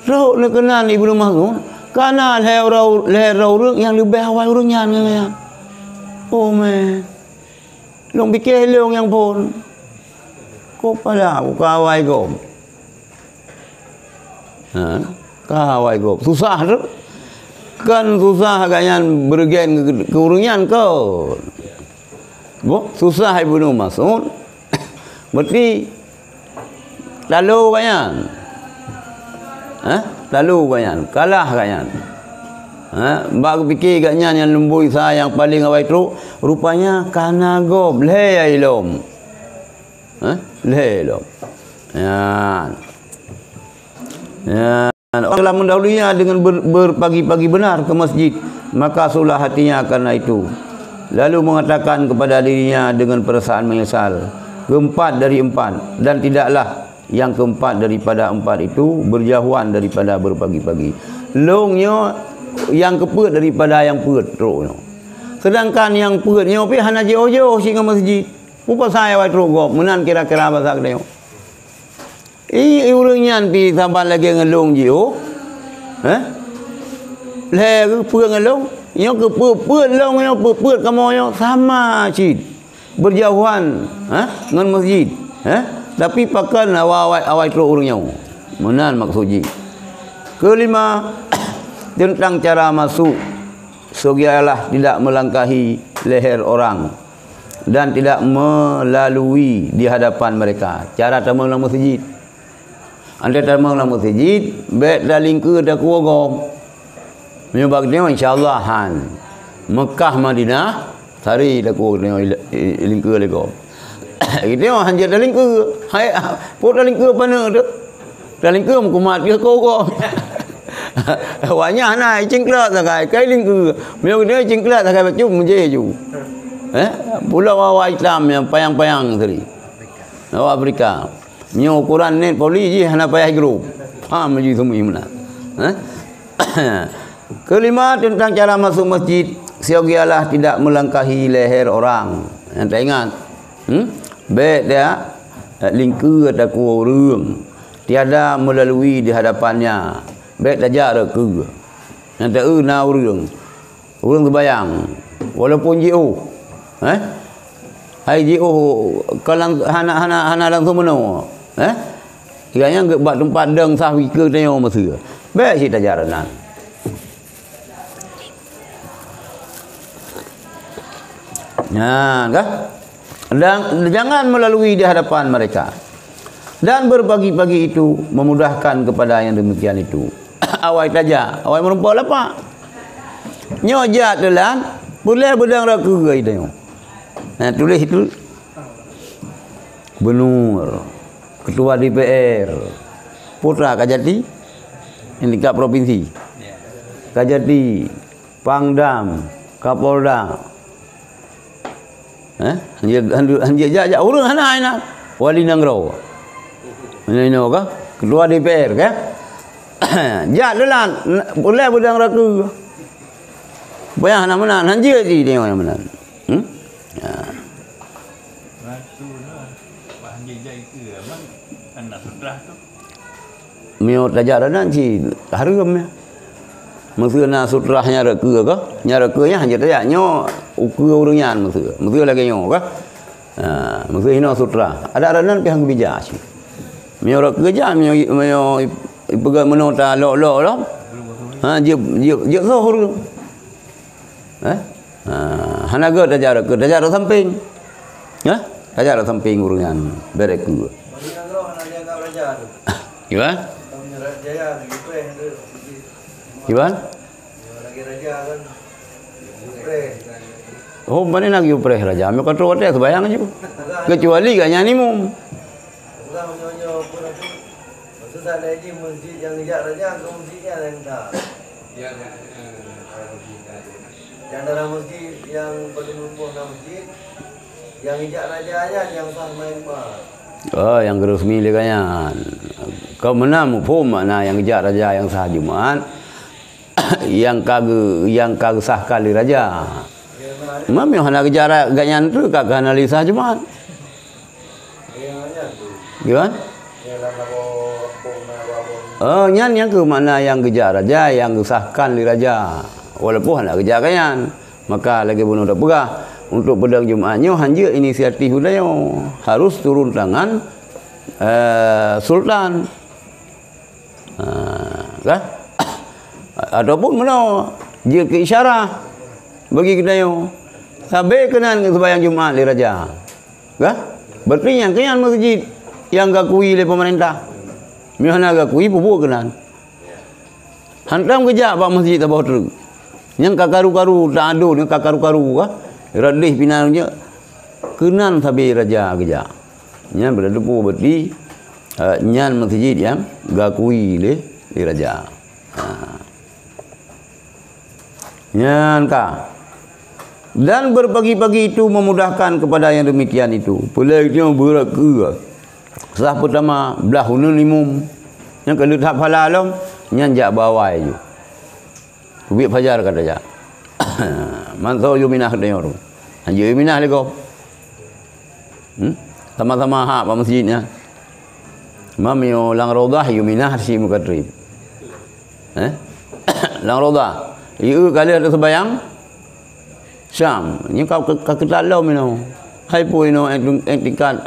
Rau nak kenal Ibnu Mas'ud, kana leher orang yang lebih awal orangnya kan. Oh man. Long fikir long yang pun. Kau pada kawai kau. Kawai kau. Susah tu. Kan susah ganyan bergen keurungan kau. Susah Ibnu Mas'ud. Berarti lalu ganyan. Lalu ganyan. Kalah ganyan. Bak fikir ganyan yang lembui saya yang paling awal tu rupanya kana gob le ilom. Lelom. Orang telah mendahulunya dengan berpagi-pagi benar ke masjid, maka sulah hatinya karena itu. Lalu mengatakan kepada dirinya dengan perasaan menyesal, keempat dari 4 dan tidaklah yang keempat daripada 4 itu berjauhan daripada berpagi-pagi. Longnya yang keput daripada yang put teruknya. Sedangkan yang putnya pi hana jauh-jauh sehingga masjid. Upa saya wa teruk menan kira-kira bahasa dia. Urangnya pi sampai lagi ngelong jio. Le ke ngelong, yo ke long yo kamu yo sama cid. Berjauhan, dengan masjid. Tapi pakan awai teruk urangnya. Menan maksudnya. Kelima, tentang cara masuk. Sogialah tidak melangkahi leher orang dan tidak melalui di hadapan mereka. Cara tamu dalam masjid. Anda tamu dalam masjid, baik daling ke dak wogom. Menyebab dia insya-Allah han. Mekah Madinah sari dak wogom lingke lego. Kita hanya daling ke. Hai pot daling ke mana tu? Daling ke kumat dia ko. Awaknya nai cingklat sakai kai lingke. Menyebab dia cingklat sakai baju menjeju. Pulau awak Islam yang payang-payang tadi. Afrika. Nyo ukuran net poli je hana payah grup. Menjadi semua mana. Kelima tentang cara masuk masjid. siogialah tidak melangkahi leher orang. Yang tak ingat. Baik dia lingkar takut orang. Tiada melalui di hadapannya. Baik tajak reka. Yang tak na orang. Orang terbayang. Walaupun JO. Hai JO kalau hana langsung mana. Kiranya buat tempat deng sah wika tanya masa. Baik si tajak renan. Nah, kah? Dan jangan melalui di hadapan mereka. Dan berbagi-bagi itu memudahkan kepada yang demikian itu. Awai tajak, awai merempak lapak. Nyojak telan, boleh bedang raka itu. Nah, tulis itu. Benur, Ketua DPR, Putra Kajati, ini kat provinsi. Kajati, Pangdam, Kapolda. Hanya jajak orang anak wali nangrau. Ini ka? Ketua DPR ka? Jak delan boleh bedang raka. Bayang nak menang, hanya di tengok yang menang. Ratu lah. Pak hanya jaga abang anak sudah tu. Mio tajak dan ci harum ya. Mesti na sutrahnya reka ka? Nya rekanya hanya tajak nyo ukur orangnya mesti lagi nyo ka? Mesti hina sutra. Ada ranan pihak bijak sih. Mio reka ja mio pegang menota lok-lok lah. Dia zohor. Hanaga tajak reka, tajak samping. Tajak samping orangnya bereka. Gimana? Gimana? Oh, mana nak upre raja? Kami kontrol dia sebayang aja. Kecuali gak nyanyi mum. Maksudnya lagi masjid yang hijak raja, masjidnya yang tak. Yang dalam masjid yang berlumpur dalam masjid, yang hijak rajanya yang sah main mah. Oh, yang resmi lekanya. Kau mana mufhum makna yang hijak raja yang sah Jumaat? yang kagak sah kali raja. Mami hana kejar ganyan tu kagak analisa Jumaat. Gimana? Oh, yang ke mana yang kejar raja, yang sahkan li raja. Walaupun hana kejar ganyan, maka lagi bunuh dah pegah untuk pedang Jumaatnya hanya inisiatif dia harus turun tangan sultan. Kan? Ataupun mana dia ke isyarah bagi kita yo sampai kenan sembahyang Jumaat di raja. Kan? Berarti yang kenan masjid yang gakui oleh pemerintah. Mihana gakui pupuk kenan. Hantam kerja pak masjid tabah terus. Yang kakaru-karu tak ada yang kakaru-karu ka. Radih pinanya kenan sabi raja kerja. Nyan berdepu berarti nyan masjid yang gakui oleh raja. Nyan ka. Dan berbagi-bagi itu memudahkan kepada yang demikian itu. Pelaknya beraka. Sah pertama belah hunun limum. Yang kalau tak halalom nyan jak bawai ju. Kubik fajar kata jak. Mantau yo minah dia orang. Anjir minah lego. Sama-sama hak pak masjidnya. Mami yo lang raudhah yo minah si mukatrib. Lang raudhah. Iu kali ada sembahyang Syam. Ni kau kita lalu minum. Hai pun ino tingkat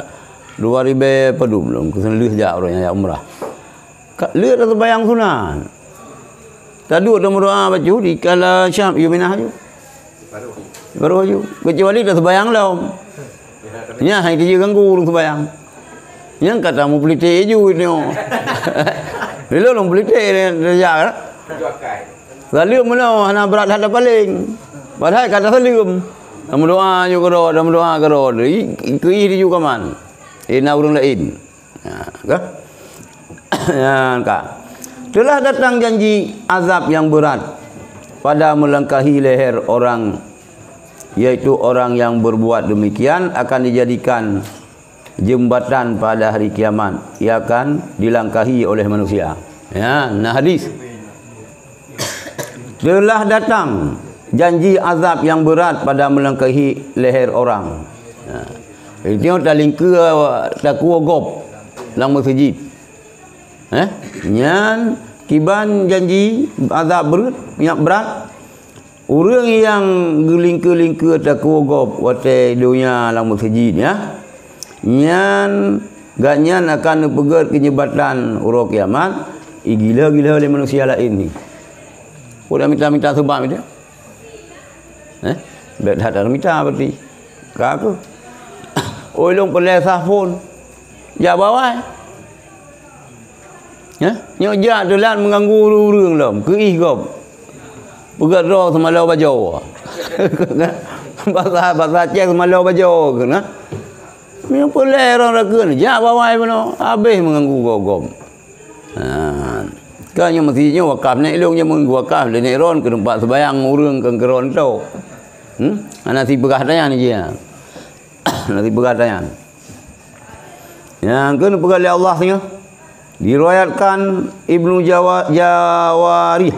2000 pedu belum. Kesan lih jak orang yang umrah. Lih ada sembahyang sunat. Tadi ada doa baca di kala Syam iu minah ju. Baru ju. Kecuali dah sembahyang lalu. Nya hai dia ganggu orang sembahyang. Yang kata mu pelite ju ni. Bila orang pelite dia jak. Salim mana hana berat hadap paling. Padahal kata salim. Dalam doa juga dalam doa karo. Ikui dia juga man. Ina urang lain. Ka? Ya, ka. Telah datang janji azab yang berat pada melangkahi leher orang, yaitu orang yang berbuat demikian akan dijadikan jembatan pada hari kiamat. Ia akan dilangkahi oleh manusia. Ya, nah hadis. Telah datang janji azab yang berat pada melangkahi leher orang. Itu talingka takwa gop lang masjid. Nyan kiban janji azab berat. Orang yang gelingka-lingka takwa gop wate dunia lang masjid ya. Nyan ganyan akan pegat kenyebatan urang kiamat. Gila-gila oleh manusia lain ni. Udah minta sebab dia. Dah tak minta berarti. Kau Olong pelesah pun. Ya bawah. Nyojak telan mengganggu urang lam. Keih gop. Pegat roh semalau baju. Bahasa Aceh semalau baju kena. Memang peleh orang raga ni. Jak bawah pun habis mengganggu gop. Kan yang mestinya wakaf ni eloknya mengganggu wakaf dan ron ke tempat sembahyang urang ke keron tu. Nasi berkatayan ni dia. Nasi berkatayan. Yang kena pegang oleh Allah ni. Diriwayatkan Ibnu Jawarij.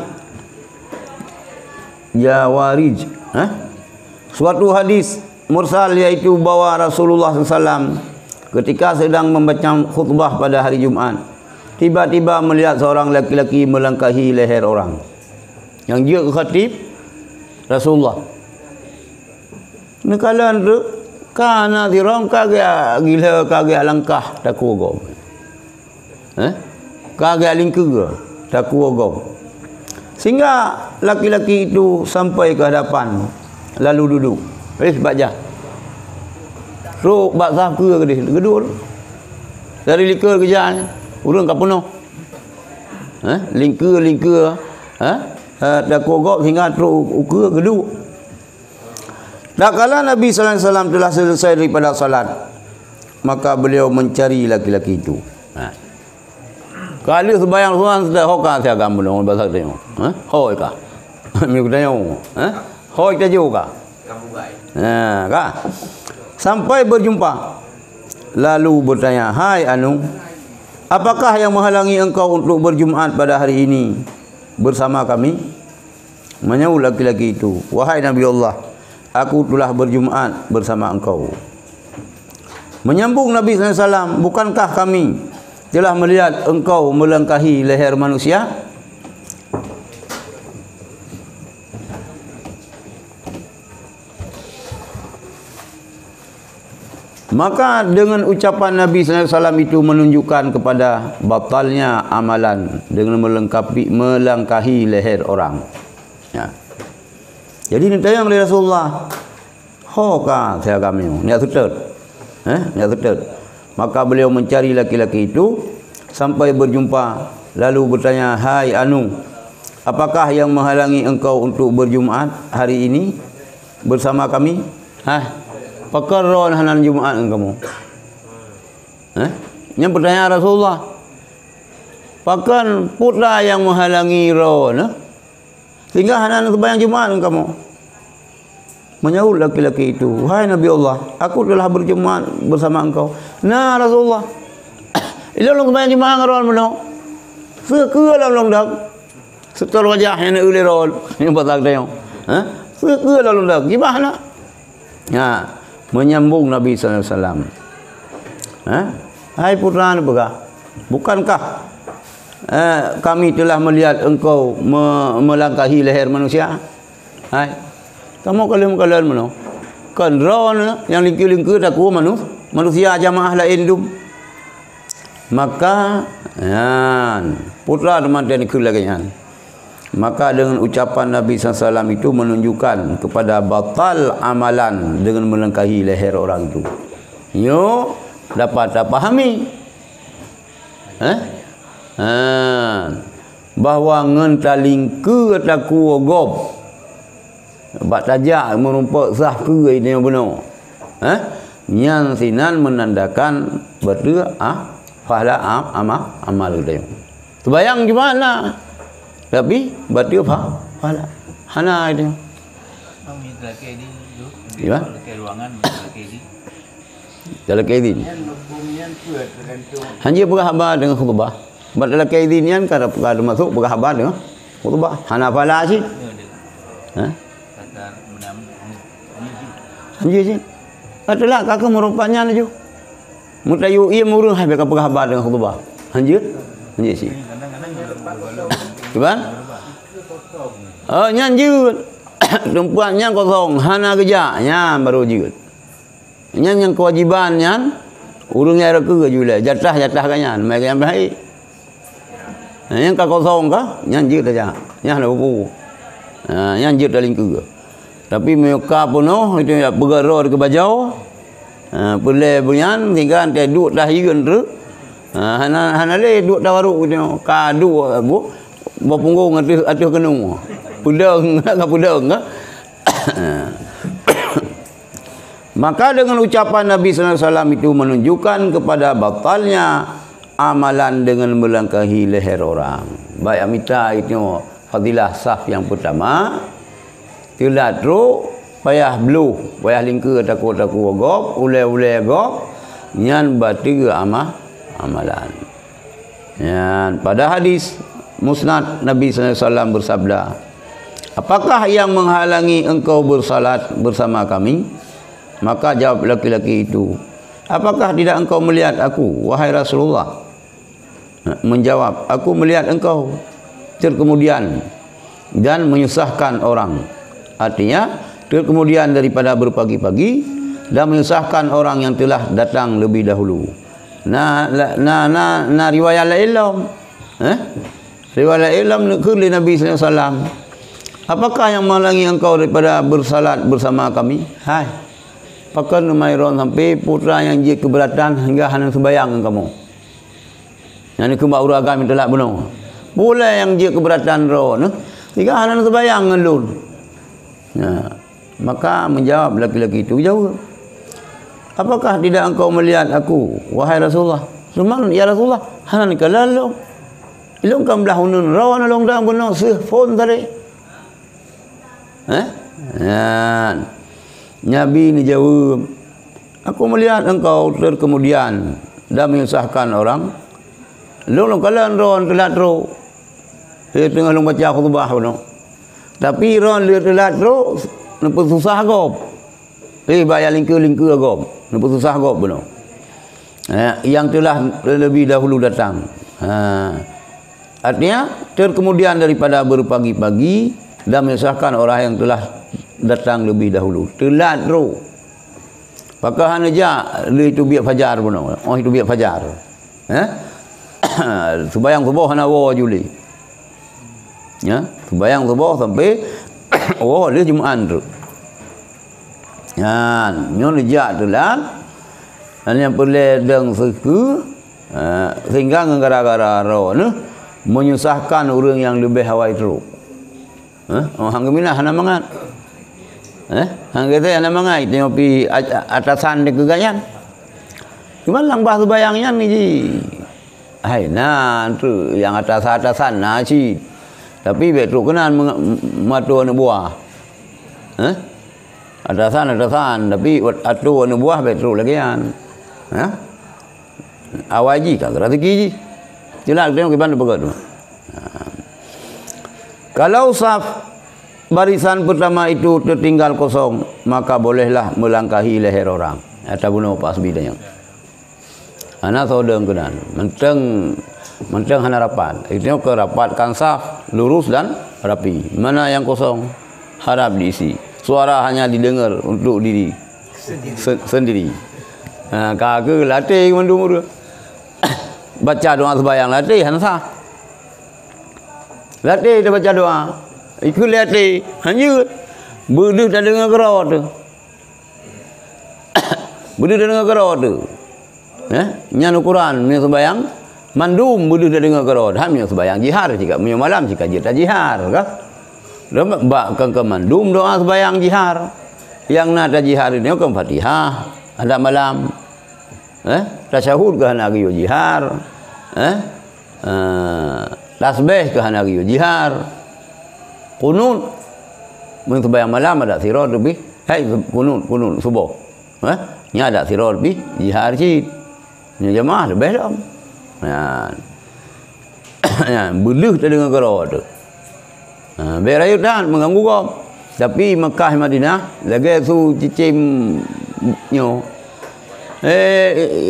Suatu hadis mursal iaitu bahawa Rasulullah SAW ketika sedang membaca khutbah pada hari Jumaat, tiba-tiba melihat seorang laki-laki melangkahi leher orang. Yang dia khatib Rasulullah. Nekalan tu kana dirong kagak gila kagak langkah takwa gom. Kagak lingkar takwa gom. Sehingga laki-laki itu sampai ke hadapan lalu duduk. Baca. Ro baksa ke dia gedul. Dari likar kerja ni. Urang ka penuh. Lingkar. Takwa gom sehingga ro ukur gedul. Tak kala Nabi sallallahu alaihi wasallam telah selesai daripada salat, maka beliau mencari laki-laki itu. Kali sembahyang semua sudah hoka saya kamu dong bahasa dia. Hoi ka. Miu tanya. Hoi ta juga. Kamu baik. Ka. Sampai berjumpa. Lalu bertanya, "Hai Anu, apakah yang menghalangi engkau untuk berjumaat pada hari ini bersama kami?" Menjawab laki-laki itu, "Wahai Nabi Allah, aku telah berjumaat bersama engkau." Menyambung Nabi SAW, "Bukankah kami telah melihat engkau melangkahi leher manusia?" Maka dengan ucapan Nabi SAW itu menunjukkan kepada batalnya amalan dengan melangkahi leher orang. Ya. Jadi ni tayang oleh Rasulullah. Hoka saya kami. Niat tutut. Niat tutut. Maka beliau mencari laki-laki itu sampai berjumpa, lalu bertanya, "Hai Anu, apakah yang menghalangi engkau untuk berjumaat hari ini bersama kami?" Pakaron hanan Jumaat kamu. Yang bertanya Rasulullah, "Pakan pula yang menghalangi ron, sehingga hanan sembahyang Jumaat kamu?" Menjawab laki-laki itu, "Wahai Nabi Allah, aku telah berjumaat bersama engkau." Nah Rasulullah, ilong sembahyang Jumaat ron meno. Sekala long dak. Setor wajah yang ule ron. Yang batak dia. Sekala long dak. Gimana? Ya, menyambung Nabi sallallahu alaihi wasallam. "Hai putra Nabi, bukankah kami telah melihat engkau melangkahi leher manusia?" Hai, kamu kalian mana? Kan ron yang lingkir-lingkir takwa manusia jamaah lain dum. Maka putra teman dan kelakian. Maka dengan ucapan Nabi SAW itu menunjukkan kepada batal amalan dengan melangkahi leher orang itu. Yo dapat pahami. Bahawa ngentaling ke takwa gob. Bak tajak merumpak sah ke ini yang benar. Yang sinan menandakan betul pahala amal dia. Terbayang gimana? Tapi betul pahala. Hana dia. Kami lelaki ni duduk di Gimana? ruangan lelaki ni. Dalam kaidin. Hanya berkhabar dengan khutbah. Sebab dalam kaidin ni kan ada masuk berkhabar dengan khutbah. Hana pahala sih. Anjir sih. Katalah kakak merupanya aja. Mutayu ia murung hai beka pegahbar dengan khutbah. Anjir. Anjir sih. Kadang-kadang juga Cuman? Oh, nyanjut. Tempatnya kosong, hana kerjanya baru jut. Yang kewajibannya urungnya ada ke juga jatah kanyan, mereka yang baik. Yang kosong kah? Nyanjut saja. Yang ada buku. Nyanjut dalam ke. Tapi mereka penuh itu ya bergerak ke bajau. Boleh bunyan tinggal dia duduk dah higun tu. Hana le duduk dah baru tu. Kadu bu berpunggung atuh kenung. Pudang ke pudang ke. Maka dengan ucapan Nabi sallallahu alaihi wasallam itu menunjukkan kepada batalnya amalan dengan melangkahi leher orang. Baik amita itu fadilah saf yang pertama. Telat ro payah blue, payah lingkar takut gop, ule gop. Nyan batiga amalan. Yan pada hadis Musnad Nabi sallallahu alaihi wasallam bersabda, apakah yang menghalangi engkau bersalat bersama kami? Maka jawab laki-laki itu, apakah tidak engkau melihat aku, wahai Rasulullah? Menjawab, aku melihat engkau terkemudian dan menyusahkan orang. Artinya, terkemudian daripada berpagi-pagi dan menyusahkan orang yang telah datang lebih dahulu. Riwayat ilm. Riwayat ilm ke Nabi sallallahu alaihi wasallam. Apakah yang menghalangi engkau daripada bersalat bersama kami? Hai. Pakai numairon sampai putra yang dia keberatan hingga hendak sembahyang dengan kamu. Yang ni kembak uragam itu lah benar. Boleh yang dia keberatan roh ne, hingga hendak sembahyang dengan lun. Maka menjawab laki-laki itu jawab. Apakah tidak engkau melihat aku, wahai Rasulullah? Semangat ya Rasulullah. Hanan kalalu. Ilung kam lahunun rawan long dang benar phone tadi. Nabi ni jawab, aku melihat engkau terkemudian dan menyusahkan orang. Long kalan ron telat ro. Dia tengah long baca khutbah benar. Tapi ron dia telat ro, nampak susah gop. Bayar lingkar gop. Nampak susah gop benar. Yang telah lebih dahulu datang. Artinya terkemudian daripada berpagi-pagi dan menyusahkan orang yang telah datang lebih dahulu. Telat ro. Pakah aja li itu biak fajar benar. Oh itu biak fajar. Sembahyang subuh hana wa juli. Ya, sembahyang subuh sampai dia Jumaat tu. Ya, nyon jak telat. Dan yang perlu deng seku sehingga gara-gara ro ne menyusahkan orang yang lebih hawai teruk. Hang gemina hana mangat. Hang kata hana mangat tengok pi atasan de kegayan. Cuma lang bah bayangnya ni ji. Hai nah tu yang atasan nah ci. Tapi betul kenan matu anu buah. Atasan tapi atu anu buah betul lagi kan. Awaji kan rezeki ji. Jelas tengok ke mana begitu. Kalau saf barisan pertama itu tertinggal kosong, maka bolehlah melangkahi leher orang. Atau bunuh pas bidanya. Anak saudara kenan. Menteng hana rapat. Itu ke rapatkan saf lurus dan rapi. Mana yang kosong harap diisi. Suara hanya didengar untuk diri sendiri. Kagak latih mendumur. Baca doa sembahyang latih hana sah. Latih dia baca doa. Ikut latih hanya berdua dan dengar kerau tu. Berdua dan dengar kerau tu. Nyan Quran punya sembahyang mandum berdua dan dengar kerau. Ham punya sembahyang jihar jika punya malam jika jita jihar kah? Bak ke mandum doa sembahyang jihar. Yang nada jihar ini kan Fatihah ada malam. Tasyahud ke hana giyo jihar. Tasbih ke hana giyo jihar. Kunut mun sembahyang malam ada sirah lebih. Hai kunut subuh. Nya ada sirah lebih jihar cik. Nya jemaah lebih dah. Beluh tak dengar kerau tu. Berayut dan mengganggu kau. Tapi Mekah Madinah lagi su cicim nyo.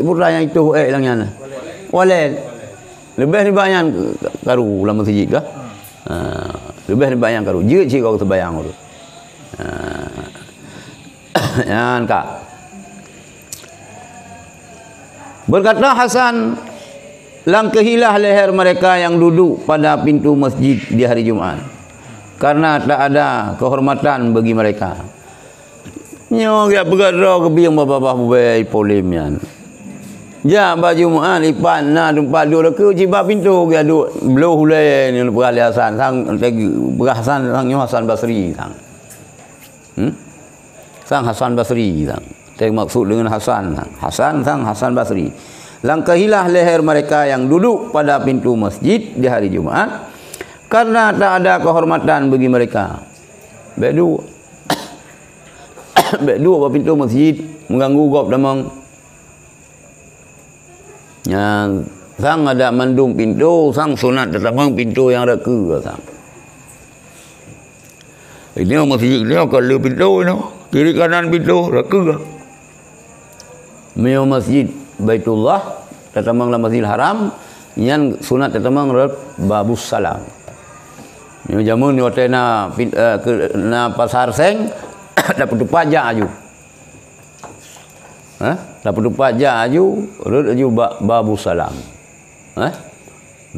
Pura yang itu langnya. Walel. Lebih ni banyak karu dalam masjid kah? Lebih ni banyak karu. Je kau terbayang tu. Yan kak. Berkata Hasan, langkahilah leher mereka yang duduk pada pintu masjid di hari Jumaat, karena tak ada kehormatan bagi mereka. Nyo dia bergara ke biang bapa bubai polemnya. Ja baju Jumaat lipan na tempat duduk ke ciba pintu dia duduk belah hulai ni perali Hasan sang Hasan sang Hasan Basri sang. Sang Hasan Basri sang. Saya maksud dengan Hasan sang Hasan Basri. Langkahilah leher mereka yang duduk pada pintu masjid di hari Jumaat, karena tak ada kehormatan bagi mereka. Bedu pada pintu masjid mengganggu gop damang. Yang sang ada mandung pintu, sang sunat tetamang pintu yang reka sang. Ini masjid ni kalau pintu ni kiri kanan pintu reka. Meo masjid Baitullah tetamang la Masjidil Haram yang sunat tetamang babus salam. Ni jamun ni otena na pasar seng dapat pajak aju. Dapat pajak aju rut aju babus salam.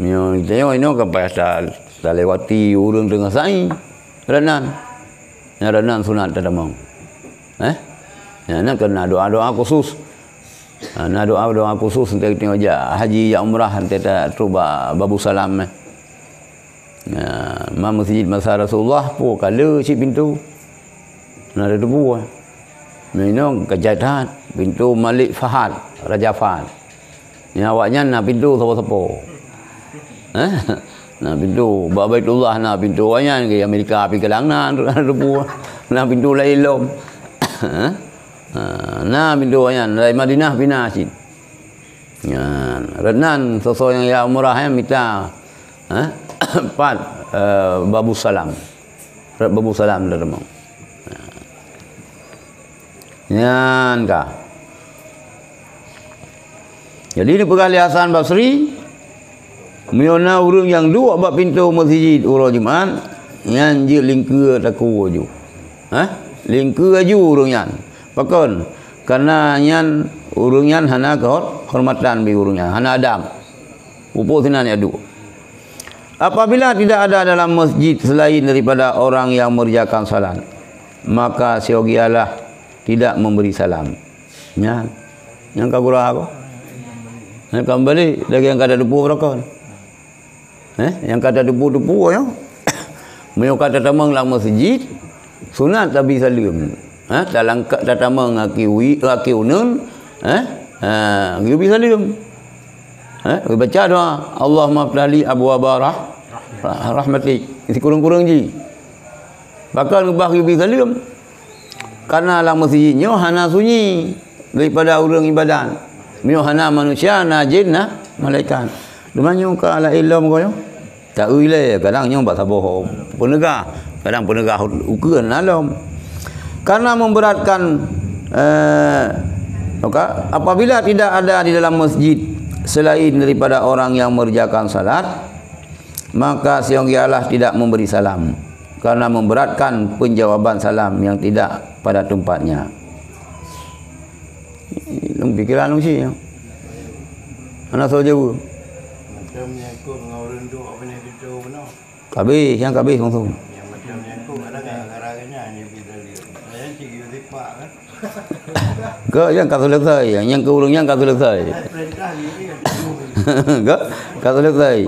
Ni tengok ini ke pasal lewati urang tengah sai renan. Ya renan sunat tetamang. Ya nak kena doa-doa khusus. Nah doa khusus untuk tengok je haji ya umrah kita cuba babu salam. Masjid masa Rasulullah pun kala si pintu. Ada debu. Minum kejadian pintu Malik Fahad, Raja Fahad. Ni awaknya nak pintu siapa-siapa. Nah pintu Baitullah nak pintu awaknya ke Amerika pergi ke Langnan ada debu. Nah pintu lain lom. Nah pintu yang dari Madinah pindah sini. Renan sosok yang ya umrah minta empat babu salam. Babu salam dah demang. Yan kah. Jadi ni perkali Hasan Basri miona urang yang dua bab pintu masjid urang Jumaat yang je lingkua taku aju. Lingkua aju urang yang. Pakon karena nyan urungan hana kehormatan bi urungan hana adab upo sinan adu. Apabila tidak ada dalam masjid selain daripada orang yang mengerjakan salat, maka siogialah tidak memberi salam. Nyan yang kagura apa? Yang kembali lagi yang kada debu berakon. Yang kada debu-debu ya. Meu kata tamang lang masjid sunat tabi salim. Dalam tatamang akiwi akiunun dia bisa diam. Baca doa Allahumma ftahli abwaaba rahmatik. Isi kurang-kurang ji. Bahkan ubah dia bisa diam. Karena lang masjidnya hana sunyi daripada orang ibadat. Mio hana manusia na jin na malaikat. Demanyo ka ala ilmu koyo. Tak uile kadang nyong ba saboh penegah. Kadang penegah ukuran alam. Karena memberatkan apabila tidak ada di dalam masjid selain daripada orang yang mengerjakan salat, maka sionggialah tidak memberi salam karena memberatkan penjawaban salam yang tidak pada tempatnya. Long pikiran long sih. Anak saja bu. Macam yang kau ngawurin tu apa ni kita benar. Kabeh yang kabeh langsung. Yang macam yang kau ada gara-garanya ni kita lihat. Saya cikgu tipak kan. Ke yang kata selesai, yang ke urang yang kata selesai. Perintah ni kan. Ke kata selesai.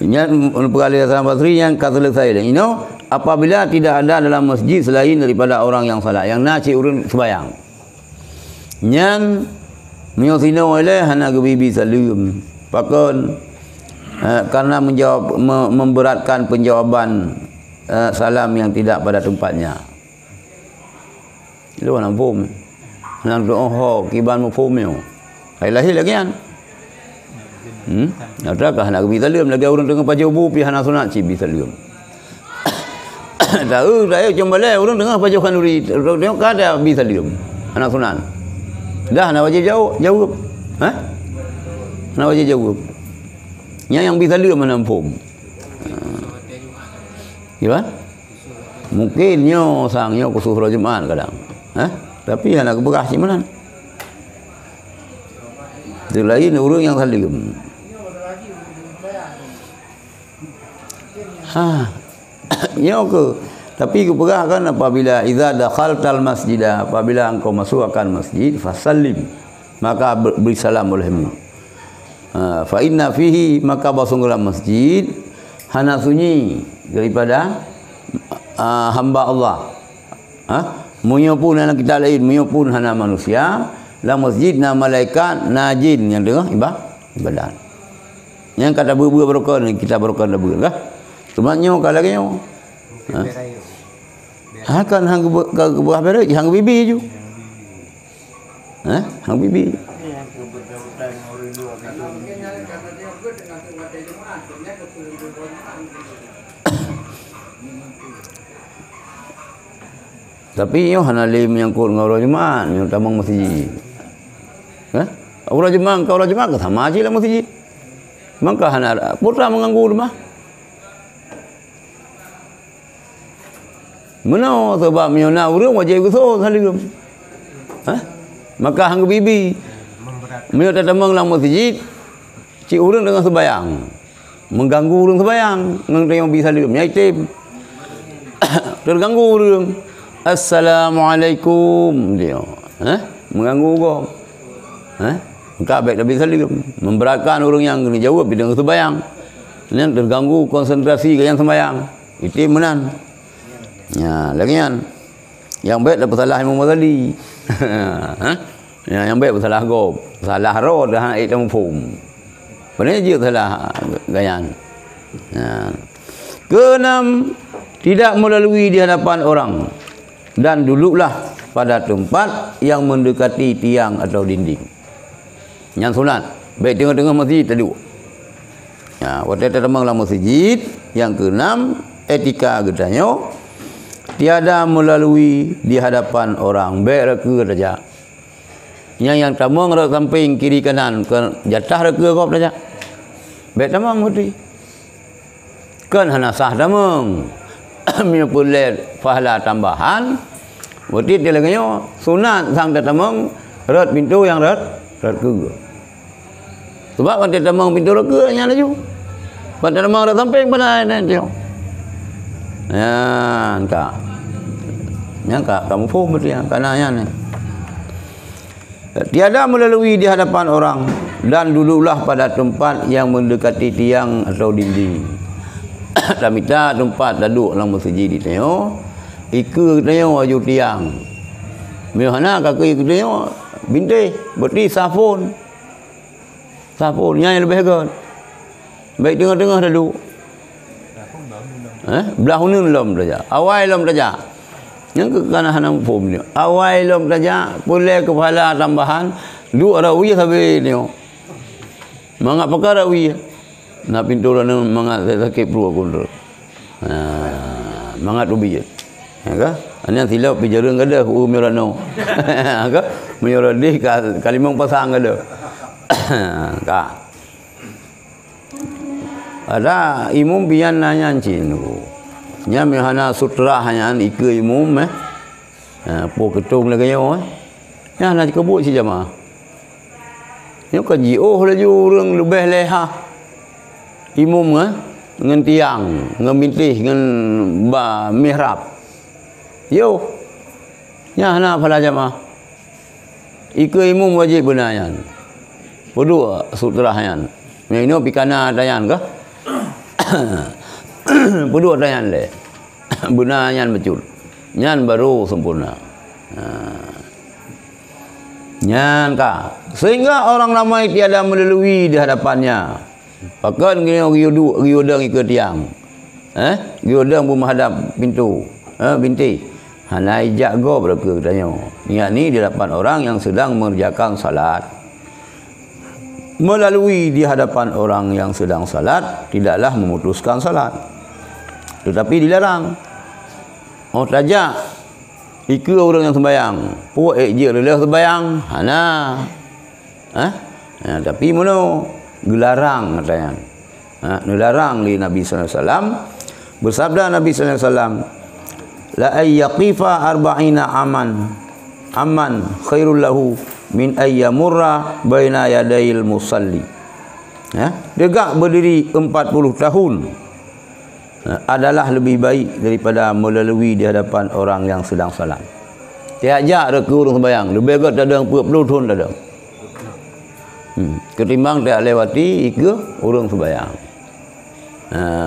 Yang perkali Hasan Basri yang kata selesai. You know, apabila tidak ada dalam masjid selain daripada orang yang salat, yang nasi urang sembahyang. Yang miosino oleh hana gebibi salim. Pakon karena menjawab memberatkan penjawaban salam yang tidak pada tempatnya. Lu nak pom. Nang doh kiban mo pom yo. Hai lahir lagi kan. Adakah nak gebi salim lagi orang tengah paja ubu pi hana sunat ci bi salim. Tahu saya cuma boleh orang dengar baca kanuri. Tengok ada bisa diam. Anak sunan. Dah nak wajib jawab. Nak wajib jawab. Yang bisa diam mana pun. Gimana? Mungkin nyo sangnya kusuh Jumat kadang. Tapi anak bekas di mana? Itu lain orang yang salim. Nyo ke. Tapi ku pegahkan apabila idza dakhaltal masjidah, apabila engkau masuk akan masjid, fasallim, maka beri salam olehmu. Fa inna fihi, maka basunglah masjid hana sunyi daripada hamba Allah. Munyo pun anak kita lain, munyo pun hana manusia, la masjid na malaikat na jin yang dengar ibadah. Yang kata berbuat berokon kita berokon dah ber kah? Sebenarnya kalau lagi nyo. Akan hang buah berai hang bibi ju. Hang bibi. Tapi yo hanalim yang kur ngoro Jumat, yo tamang masjid. Orang Jumat kau orang Jumat sama aja lah masjid. Maka hana putra mengganggu rumah. Mana sebab miona urang wajib guso saligum. Maka hang bibi. Mio tatamang lang masjid. Ci urang dengan sembayang. Mengganggu urang sembayang, ngang tayong bisa saligum nyai tim. Terganggu urang. Assalamualaikum dia. Mengganggu kau. Maka baik tapi saligum. Memberatkan orang yang kena jawab dengan sembayang. Ini terganggu konsentrasi ke yang sembayang. Itu menan. Ya, lagi yang baik dapat salah Imam Ghazali. Yang baik salah gob, salah ro dah ai tam phum. Benar je salah gayan. Keenam, tidak melalui di hadapan orang dan duduklah pada tempat yang mendekati tiang atau dinding. Yang sunat, baik tengah-tengah masjid duduk. Ya, waktu tamanglah masjid. Yang keenam, etika gedanya tiada melalui di hadapan orang, baik reka saja. Yang tamang rak samping kiri kanan ke jatah reka kau saja. Baik tamang mesti. Kan hana sah tamang. Mio boleh pahala tambahan. Berarti dia lagi sunat sang tamang rat pintu yang rat ke. Sebab kan tamang pintu reka nya laju. Pada tamang rak samping pada dia. Ya, enggak. Nyangka kamu pun berarti kananya ni. Tiada melalui di hadapan orang dan duduklah pada tempat yang mendekati tiang atau dinding. Tamita tempat duduk dalam masjid ditengok. Ika tengok aju tiang. Mihana kaki tengok bintik berarti safun. Safun yang lebih kan. Baik tengah-tengah duduk. Belah hunun lom saja. Awal lom saja. Yang ke kanan hanam pom ni. Awal lom saja. Boleh kepala tambahan. Dua rawi sampai ni. Mangak perkara rawi. Nak pintu orang mangak sakit perlu aku tu. Mangak rubi je. Ya ke? Ini silap pijarang kada umirano. Ke? Meyoradi kalimang pasang kada. Ka. Ada imum bian nanya cinu. Nya mehana sutra hanya ika imum po ketung lagi yo. Nya nak kebut si jamaah. Yo kaji laju urang lebih leha. Imum dengan tiang, dengan mintih, dengan mihrab. Yo. Nya hana pala jamaah. Ika imum wajib benayan. Berdua sutra hanya. Ini pikana dayan kah? Berdua dayan le. Benar nyan betul. Nyan baru sempurna. Nyan ka. Sehingga orang ramai tiada melalui di hadapannya. Bahkan giudang ikut tiang. Giudang pun menghadap pintu. Binti. Hanai jago berke katanya. Niat ni di hadapan orang yang sedang mengerjakan salat. Melalui di hadapan orang yang sedang salat tidaklah memutuskan salat, tetapi dilarang. Oh tajak. Iku orang yang sembayang. Puak je lelah sembayang. Hana. Tapi mana gelarang katanya. Dilarang di Nabi sallallahu alaihi wasallam. Bersabda Nabi sallallahu alaihi wasallam, la ayyaqifa arba'ina aman khairul lahu min ayyamurra baina yadayil musalli. Tegak berdiri 40 tahun adalah lebih baik daripada melalui di hadapan orang yang sedang salat. Tiajak reka orang sembahyang, lebih baik tak ada 40 tahun tak ada. Ketimbang tak lewati ke orang sembahyang.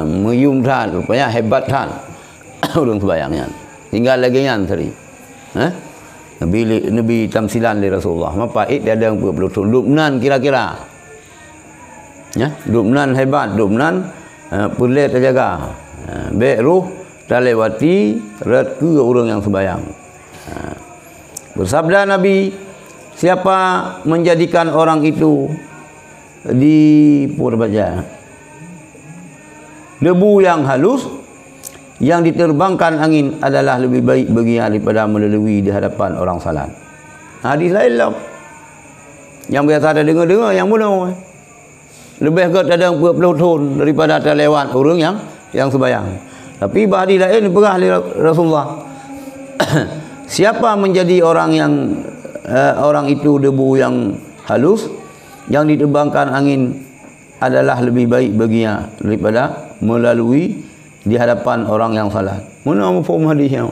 Meyum tan, rupanya hebat tan orang sembahyangnya. Tinggal lagi yang tadi. Nabi tamsilan dari Rasulullah. Mapaid dia ada 40 tahun. Dubnan kira-kira. Dubnan hebat, dubnan pelit terjaga. Baik ruh tak lewati rat ke orang yang sembahyang. Bersabda Nabi, siapa menjadikan orang itu di purbaja debu yang halus yang diterbangkan angin adalah lebih baik baginya daripada melalui di hadapan orang salat. Hadis lain lah. Yang biasa ada dengar-dengar yang mana? Lebih ke ada 40 tahun daripada terlewat orang yang sembahyang. Tapi hadis lain berah Rasulullah. Siapa menjadi orang yang orang itu debu yang halus yang diterbangkan angin adalah lebih baik baginya daripada melalui di hadapan orang yang salat. Mana mafhum hadisnya?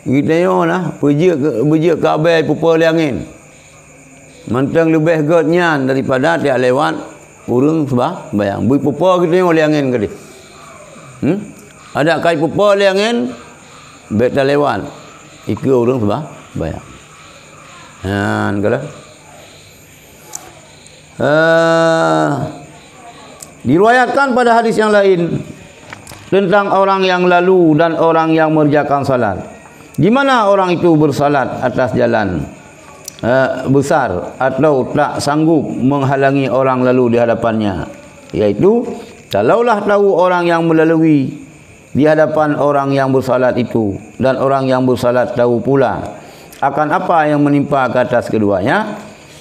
Kita lah berjik ke abai pupul angin. Mantang lebih gotnya daripada tiap lewat urang sembahyang. Bui pupul kita oleh angin ke dia. Ada kai pupul angin bet tak lewat. Iku urang sembahyang. Kalau diriwayatkan pada hadis yang lain tentang orang yang lalu dan orang yang mengerjakan salat. Di mana orang itu bersalat atas jalan besar atau tak sanggup menghalangi orang lalu di hadapannya, yaitu kalaulah tahu orang yang melalui di hadapan orang yang bersalat itu dan orang yang bersalat tahu pula akan apa yang menimpa ke atas keduanya,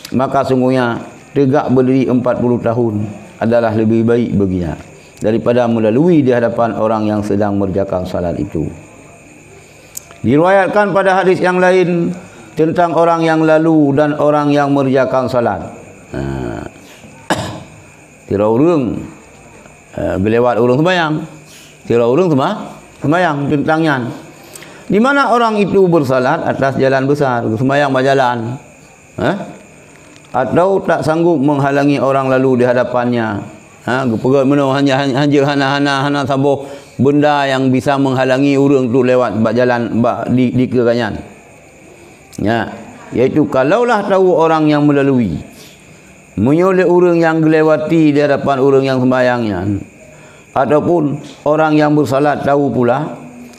maka sungguhnya tegak berdiri 40 tahun adalah lebih baik baginya daripada melalui di hadapan orang yang sedang mengerjakan salat itu. Diriwayatkan pada hadis yang lain tentang orang yang lalu dan orang yang mengerjakan salat. Tira urang belewat urang sembahyang. Tira urang sembahyang tentangnya. Di mana orang itu bersalat atas jalan besar, sembahyang berjalan. Atau tak sanggup menghalangi orang lalu di hadapannya. Pegat mana hanya hana sabuh benda yang bisa menghalangi orang tu lewat jalan di kekanyan. Iaitu kalaulah tahu orang yang melalui menyoleh orang yang melewati di hadapan orang yang sembahyangnya, ataupun orang yang bersalat tahu pula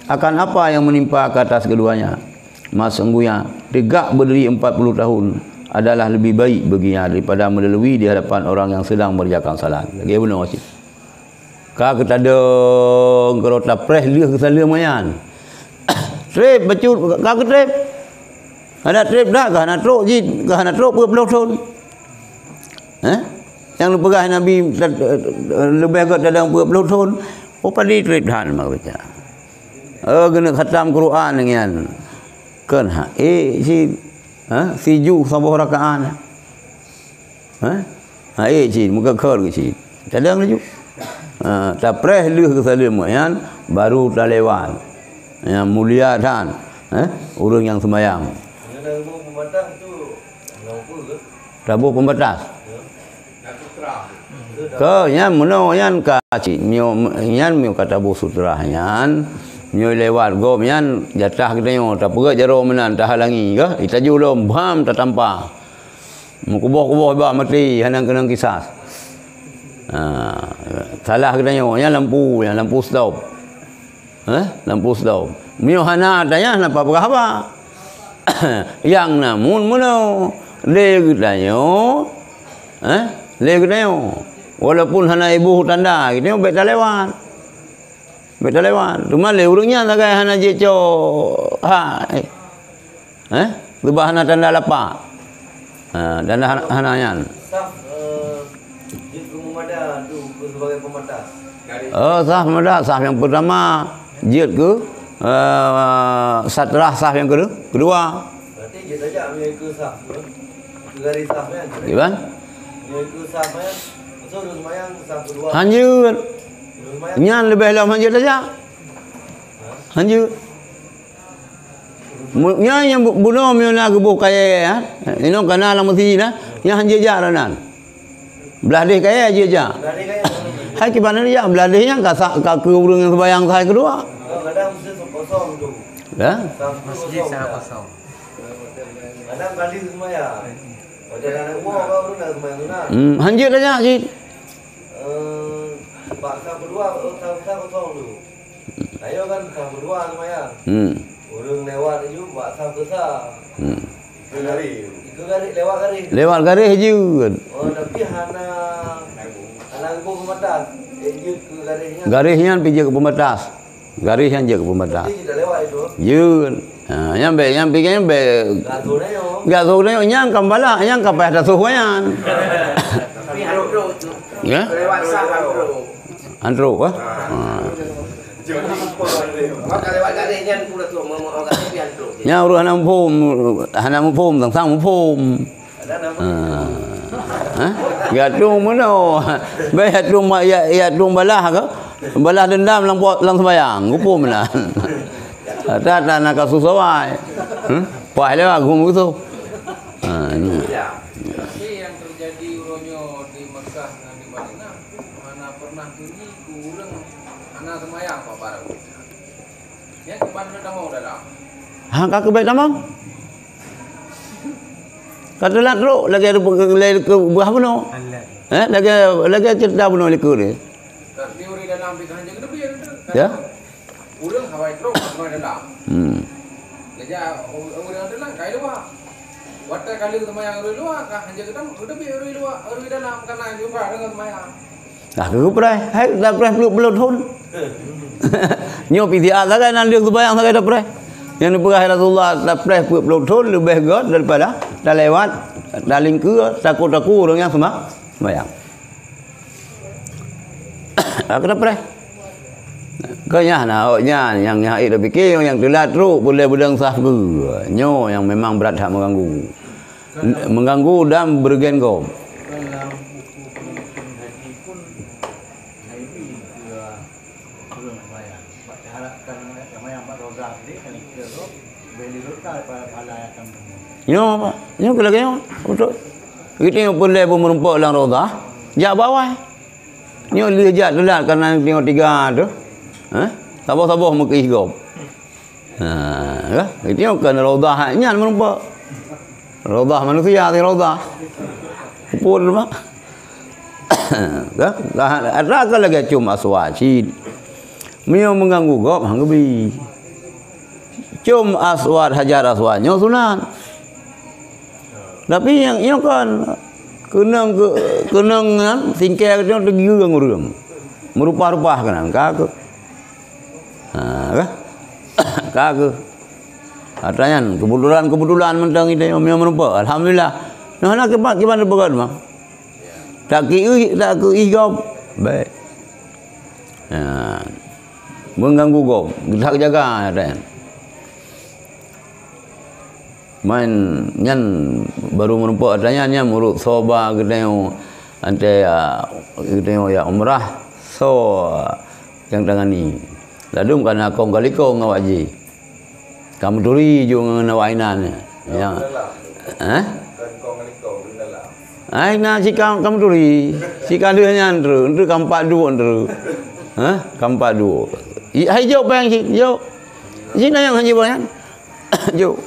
akan apa yang menimpa ke atas keduanya, maka sungguhnya tegak berdiri 40 tahun adalah lebih baik baginya daripada melalui di hadapan orang yang sedang mengerjakan salat. Lagi benar masih. Kau kita ada kalau tak press dia ke salah mayan. Trip becut kau ke trip. Ada trip dah ke nak truk jid, ke nak truk berapa tahun. Yang lu pegah Nabi lebih agak dalam 40 tahun. Oh padi trip dah mak baca. Kena khatam Quran dengan kan siju sabah rakaat. Cik muka kor ke cik. Cadang laju. Tak preh leh ke salim yan baru tak lewat. Yang mulia kan. Orang yang sembahyang. Rabu pembatas tu apa ke? Rabu pembatas. Ke yan meno yan ka cik mio yan mio kata bu sutra yan. Nyo lewat gom yan jatah kita nyo tak pegat jaro menan tak halangi ke kita julum bam tak tampa mukuboh bah mati hanang kenang kisah. Salah kita nyo yan lampu stop. Lampu stop mio hana tanya napa berapa yang namun meno le kita nyo le kita nyo walaupun hana ibu tanda kita nyo bet lewat. Beda lewat. Cuma le urungnya tak kaya hana je co. Ha. Tu bahana tanda lapa. Tanda hananya. Sah jid pemada tu sebagai pematas. Sah pemada, sah yang pertama jid ke satrah sah yang kedua. Berarti jid aja ambil ke sah. Ke garis sahnya. Gimana? Ambil ke sahnya. So semayang sah kedua. Hanjut. Nyan lebih lama hanjut saja. Hanjut. Nya yang bunuh miuna gebuh kaya ya. Ino kana lang mesti na. Nya hanjut jaran nan. Belah deh kaya aja aja. Berarti kayak Hai ke mana dia? Belah dehnya ka ke urang yang sembahyang saya kedua. kadang masjid kosong tu. Ya. Masjid sangat kosong. Kadang kali semayang. Macam anak umur kau nak semayang nak. Hanjut saja sih. Pak sah kedua, sah kosong tu. Ayo kan sah kedua semayang. Orang lewat je, pak sah besar. Ikut garis, lewat garis. Lewat garis je. Oh, tapi hana ibu pematas. Je ke garisnya. Garisnya pergi ke pembatas. Garis yang je ke pembatas. Jadi kita lewat itu. Yun. Yang pikirnya Gatul aja. gak tahu dia yang kambala, yang kapal ada suhuan. Tapi andro tu. Ya? Lewat sah andro. Andro apa? Maka lewat garisnya pula tu mau orang garis andro. Nya urus anak mumpum, tang mumpum. Ada nama. Gatung mana? Baik gatung ya tung balah ke? Balah dendam lang sembayang, mumpum lah. Tak nak kasus awai. Wah, lewat gum itu. Ini. Tapi yang terjadi uronyo di Mekah dan di Madinah mana pernah tunji kurang anak semayang Pak Barang. Ya kepada dah mau dalam. Kak kebaik tamang. Kata lah teruk lagi ada ke buah bunuh. Lagi cerita bunuh liku ni. Teori dalam bikan je kedua dia. Ya. Urang hawai teruk semua dalam. Leja urang dalam kai luar. Watta kali semayang urang luar kah hanya kita udah luar urang dalam karena juga dengan semayang. Aku pernah, dah pernah belum tahun. Nyo PTA tak kan dia sembahyang tak ada pernah. Yang diperah Rasulullah dah pernah belum tahun lebih god daripada dah lewat dah lingkur takut orang yang sembahyang. Aku dah pernah. Kau yang dah fikir yang telat teruk boleh bedang sah ke. Nyo yang memang berat hak mengganggu dan bergenggam. Dalam buku penelitian haji pun Nabi belum sembahyang. Harapkan sembahyang Pak Rozak ni kali ke tu beli rota pada akan Nyo apa? Nyo kelakanya betul. Kita yang boleh merumpak dalam rozah, jak bawah. Nyo dia jak telat kerana tengok tiga tu. Sabar-sabar muka higop. Kita kena rozah hanya merumpak. Rozah manusia ni rozah. Pun mak. Ada ke lagi cuma aswad. Mio mengganggu gop hang beli. Cum aswad hajar aswadnya sunat. Tapi yang kan kenang singkai dia tergiung urang. Merupa-rupa kan kak. Kak. Artinya kebetulan mentang ini yang merupa. Alhamdulillah. Nah nak gimana berat mah? Tak ke igop. Baik. Mengganggu gop. Tak jaga artinya. Main nyan baru merupa artinya nyan urut soba gedeo ante gedeo ya umrah so yang tangani. Lalu kana kong kaliko ngawaji. Kamu turi juga ngawainan yang na si kamu turi si kamu nyan tu kampak dua tu kampak dua hai jauh bang si jauh si na yang hanji banyak jauh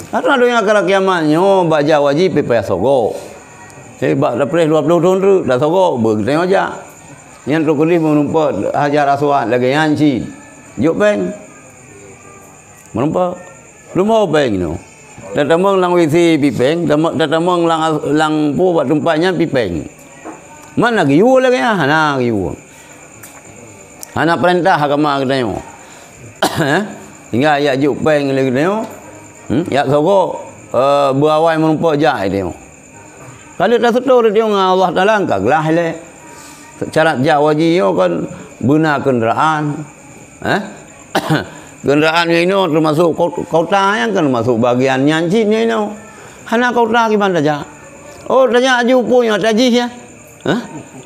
ada yang akal kiamatnya baca wajib pepaya sogo bak dah pres 20 tahun tu dah sogo bertengok aja yang tu kulit menumpak hajar aswad lagi yang si jauh bang menumpak rumah bang tu datamang lang WC pipeng datamang lang po buat tempatnya pipeng mana giu lagi ya nah giu Anak perintah agama kita tengok. Hingga ayat jupeng lagi tengok. Ya sokok berawai menumpuk jai tengok. Kalau tak setor dia tengok Allah Taala angkatlah le. Syarat jawaji yo kan guna kenderaan. Kenderaan ini termasuk kota yang kan masuk bagian nyanci ni no. Hana kota gimana saja? Oh, tanya aju punya taji ya.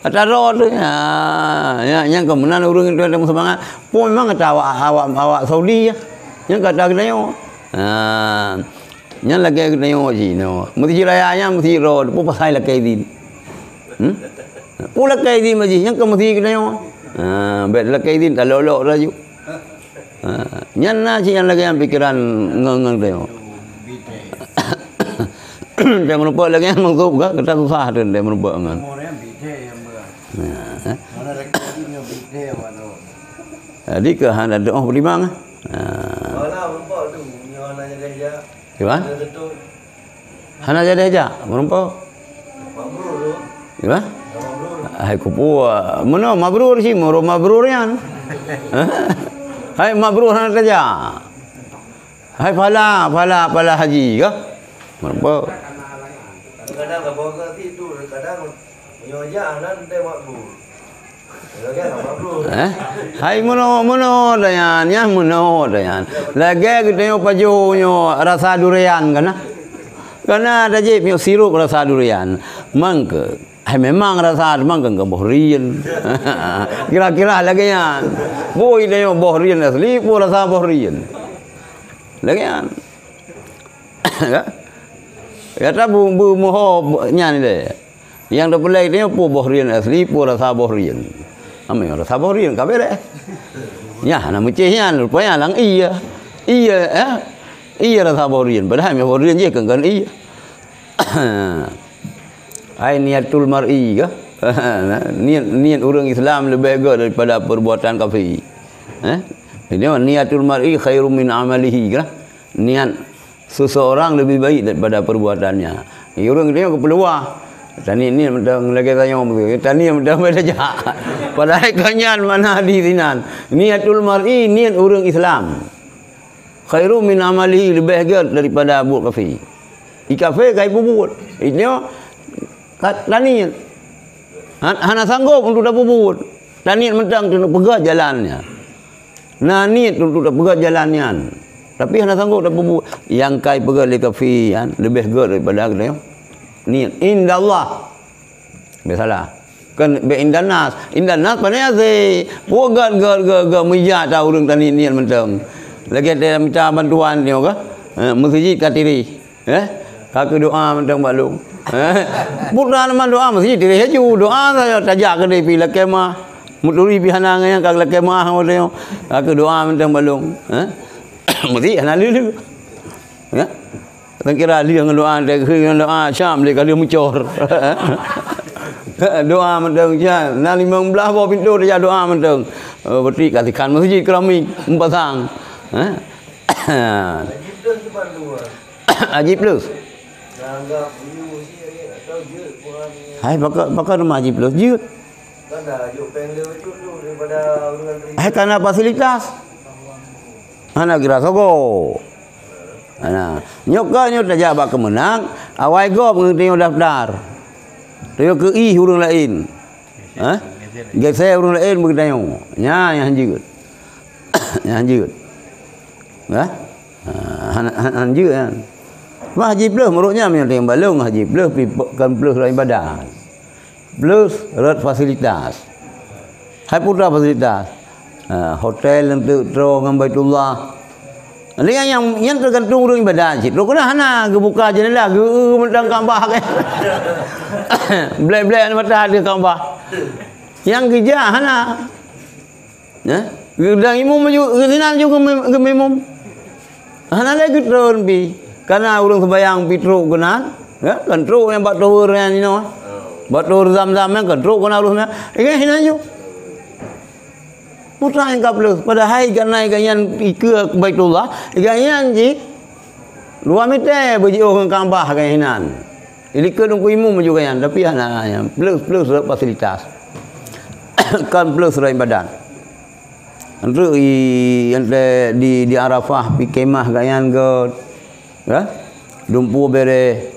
Kata roh tu ya, yang kemudian orang itu ada semangat. Pun memang kata awak Saudi ya. Yang kata kita yo. Yang lagi kita yo ji no. Mesti raya mesti roh, pun pasal lagi din. Pula lagi din mesti yang mesti kita yo. Bet lagi din tak lolok raju. Nyana sih yang lagi yang pikiran ngeng tengok. Dia merupakan lagi yang mengsup ke kita susah tu dia merupakan ngan. Jadi ke hana doa berimang. Mana merupakan tu nyana jadi aja. Gimana? Hana jadi aja merupakan. Mabrur tu. Gimana? Hai kupu, mana mabrur sih, mabrur yan. Hai mabrur hana saja. Hai pala haji ke? Berapa? Kadang-kadang ke bawah tidur, kadang menyoja anak dia mabrur. Lagi mabrur. Hai mono dayan, ya mono dayan. Lagi kita yo pajunya rasa durian kana. Kana ada je punya sirup rasa durian. Mangke hai memang rasa mangke ke bohrian. Kira-kira lagi yan. Boy dia yo bohrian asli pun rasa bohrian. Lagi yan. Kata bu moho nyan le. Yang dah pelai dia pu bohrian asli pu rasa bohrian. Ame rasa bohrian ka bere. Ya na mucian rupanya lang iya. Iya rasa bohrian. Padahal me bohrian je kan iya. Ai niatul mar'i ke? Niat orang Islam lebih baik daripada perbuatan kafir. Ini niatul mar'i khairum min amalihi kan? Niat seseorang lebih baik daripada perbuatannya. Orang dia kepeluah. Tani ni mentang lagi tanya begitu. Tani mentang beda padahal kanyan mana di sinan. Niatul mar'i niat orang Islam. Khairum min amalihi lebih baik daripada buat kafir. Kafir kai buat. Ini tani hana sanggup untuk dapat buat. Tani mentang untuk pegat jalannya. Nah niat untuk dapat pegat jalannya. Tapi hana sanggup dapat buat. Yang kai pegat le kafir lebih baik daripada kita. Niat indallah. Biasalah. Kan be indanas panai se pogat ga meja ta urang tani niat mentang. Lagi ada minta bantuan dia ke? Masjid Katiri. Kaki doa mentang balung. Bukan nama doa masjid diri haju doa saya tajak ke dia pi lekemah. Muturi pi hanang yang kak lekemah dia. Kaki doa mentang balung. Mesti hana lulu. Ya. Tak kira dia dengan doa dia dengan doa Syam dia kali muncur. Doa mentang ya. Na 15 bawa pintu dia doa mentang. Berarti katikan masjid keramik pasang. Haji plus. Hai bakar rumah haji plus jut. Hai karena fasilitas. Ana kira sogo. Ana nyokanya dah jawab kemenang, awai go mengerti daftar. Dia ke urang lain. Geser urang lain begitu nya yang jut. Yang jut. Anjir kan. Haji plus menurutnya yang balung haji plus kan plus lain badan. Plus rat fasilitas. Hai putra fasilitas. Hotel untuk terong Baitullah. Ini yang tergantung orang ibadah cik. Lo kena hana ke buka jendela ke mentang Kaabah kan. Blek-blek mata ada Kaabah. Yang kerja hana. Ya. Dan imam kezinan juga ke imam. Hana lagi turun pi. Karena orang sembahyang pi truk kenan, ya, kan truk yang bak tower yang ni no. Bak tower zam-zam yang kan truk kena harusnya. Ikan hinan ju. Putra yang kaplu pada hai kan naik ganyan ke Baitullah, ganyan ji. 2 meter bagi orang Kaabah kan hinan. Jadi ke nunggu imam juga ganyan, tapi hana plus fasilitas. Kan plus lain badan. Antara di Arafah pi kemah gayan ke ya dumpu bere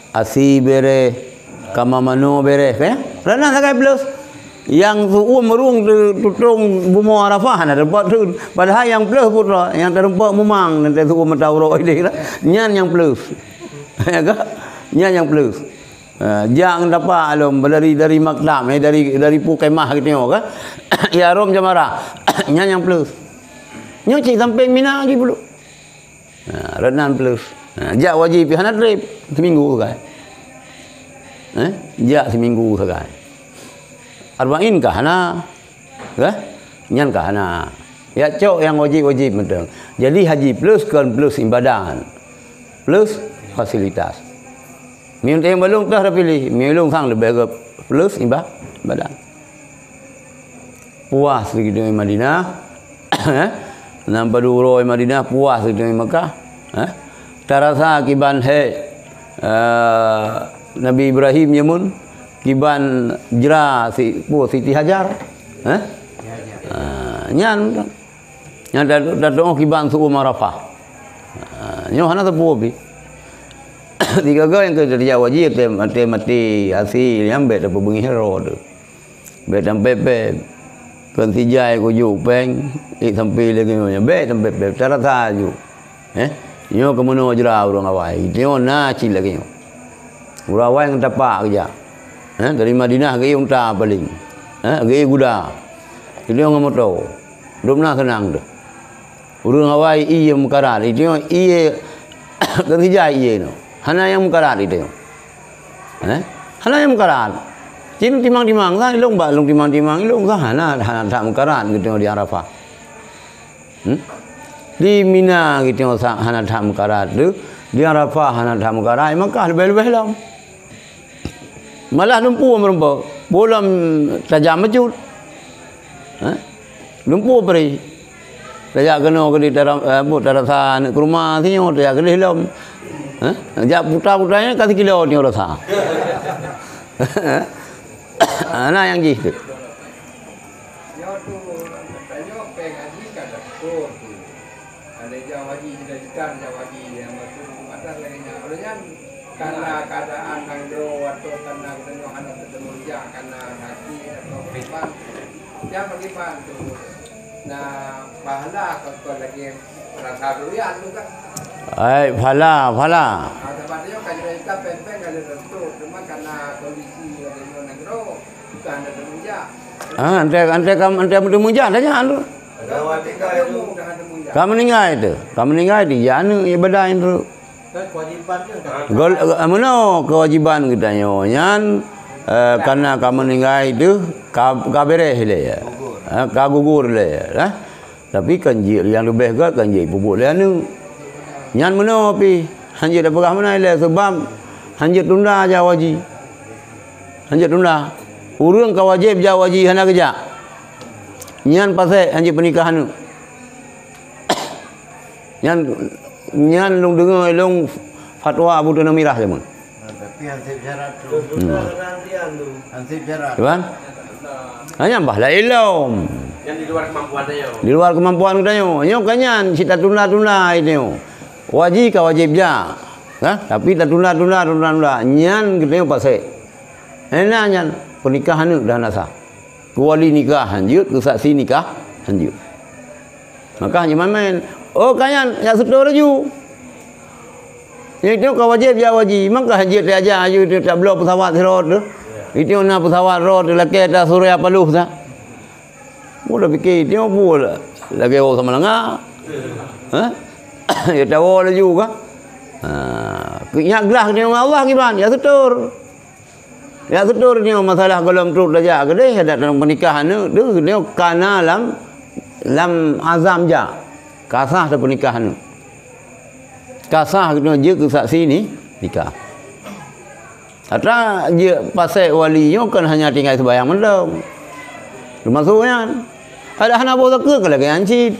asi bere kamamano bere ya rana sakai plus yang tu merung tutung bumo Arafah na dapat tu padahal yang plus putra yang terempat memang nanti tu metawro ini nyan yang plus ya ke nyan yang plus jangan dapat alom dari makdam dari pu kemah gitu kan ya rom jamara nyan yang plus nyuci sampai Mina lagi pula renan plus jak wajib hanat rib seminggu kan jak seminggu kan arba'in kah hana kan nyan kah hana ya cok yang wajib betul jadi haji plus kan plus ibadah plus fasilitas minta yang belum dah pilih milung sang lebih plus ibadah puas di Madinah nampak dulu di Madinah puas di Mekah terasa kiban Nabi Ibrahim nyamun kiban jera Siti Hajar nyan dah kiban suku Marafah nyo hana tepu bi tiga yang kerja wajib mati hasil yang bet apa bengi hero tu bet sampai kan tijai ko ju peng sampai lagi nyo bet sampai terasa ju nyo kemono jera urang awai nyo na cil lagi nyo urang awai ngetapak kerja dari Madinah ke unta paling ke kuda itu yang motor domna senang tu urang awai iye mukarat itu iye kan tijai iye no hana yang mukarat itu hana yang mukarat cin timang-timang kan ilung ba ilung timang-timang ilung kan hana tak mukarat gitu di Arafah di Mina gitu hana tak mukarat tu di Arafah hana tak mukarat Mekah lebih-lebih lah malah lumpuh merempak bolam tajam mecut lumpuh beri tajak kena ke di terasa ke rumah sini tajak ke hilam jak putar-putarnya kasih kilo ni rasa nah yang gitu yo tu tanya peng haji kada tur tu ada jawaji cita-cita jawaji yang betul ada lainnya orangnya karena keadaan nangro atau karena tengok anak ketemu dia karena hati atau pipan dia pergi pan tu nah pahala kalau lagi rasa durian tu kan phala tempatnya kan kita pempeng ada tentu cuma karena kondisi ada nangro bukan ada temu dia ante muja saja tu kamu meninggal di jana ibadah itu kewajiban ke mana kewajiban kita nyan karena kamu meninggal itu kabere le ya kagugur le ya tapi kanji yang lebih ke kanji bubuk le anu nyan mana pi hanjir dah perah mana le sebab hanjir tunda aja wajib hanjir tunda urang ka wajib ja wajib hana kerja nyan pasal hanjir pernikahan tu nyan long dengar long fatwa Abu Dana Mirah zaman tapi hansip syarat tu hansip syarat kan hanya bahlah ilmu Yang di luar kemampuan dia. di luar kemampuan kita nyo kanyan kita tunda itu wajib ka wajib ja tapi tak tunda nyan kita pasal enak nyan pernikahan tu dah nasah kuali nikah hanjut ke saksi nikah hanjut maka hanya main kanyan ya sudah raju itu ka wajib ja wajib maka hanjut dia aja ayu tak belum pesawat rod tu itu na pesawat rod laki dah Surya Paluh dah mula fikir dia pula lagi orang sama lengah ya tahu lah juga nyak gelah dia Allah gimana ya setur dia masalah kalau terus saja gede ada dalam pernikahan tu dia kana lam azam ja kasah dalam pernikahan kasah kena je ke saksi ni nikah atra je pasal walinya kan hanya tinggal sembahyang mendung maksudnya ada hana boleh ke kalau yang cit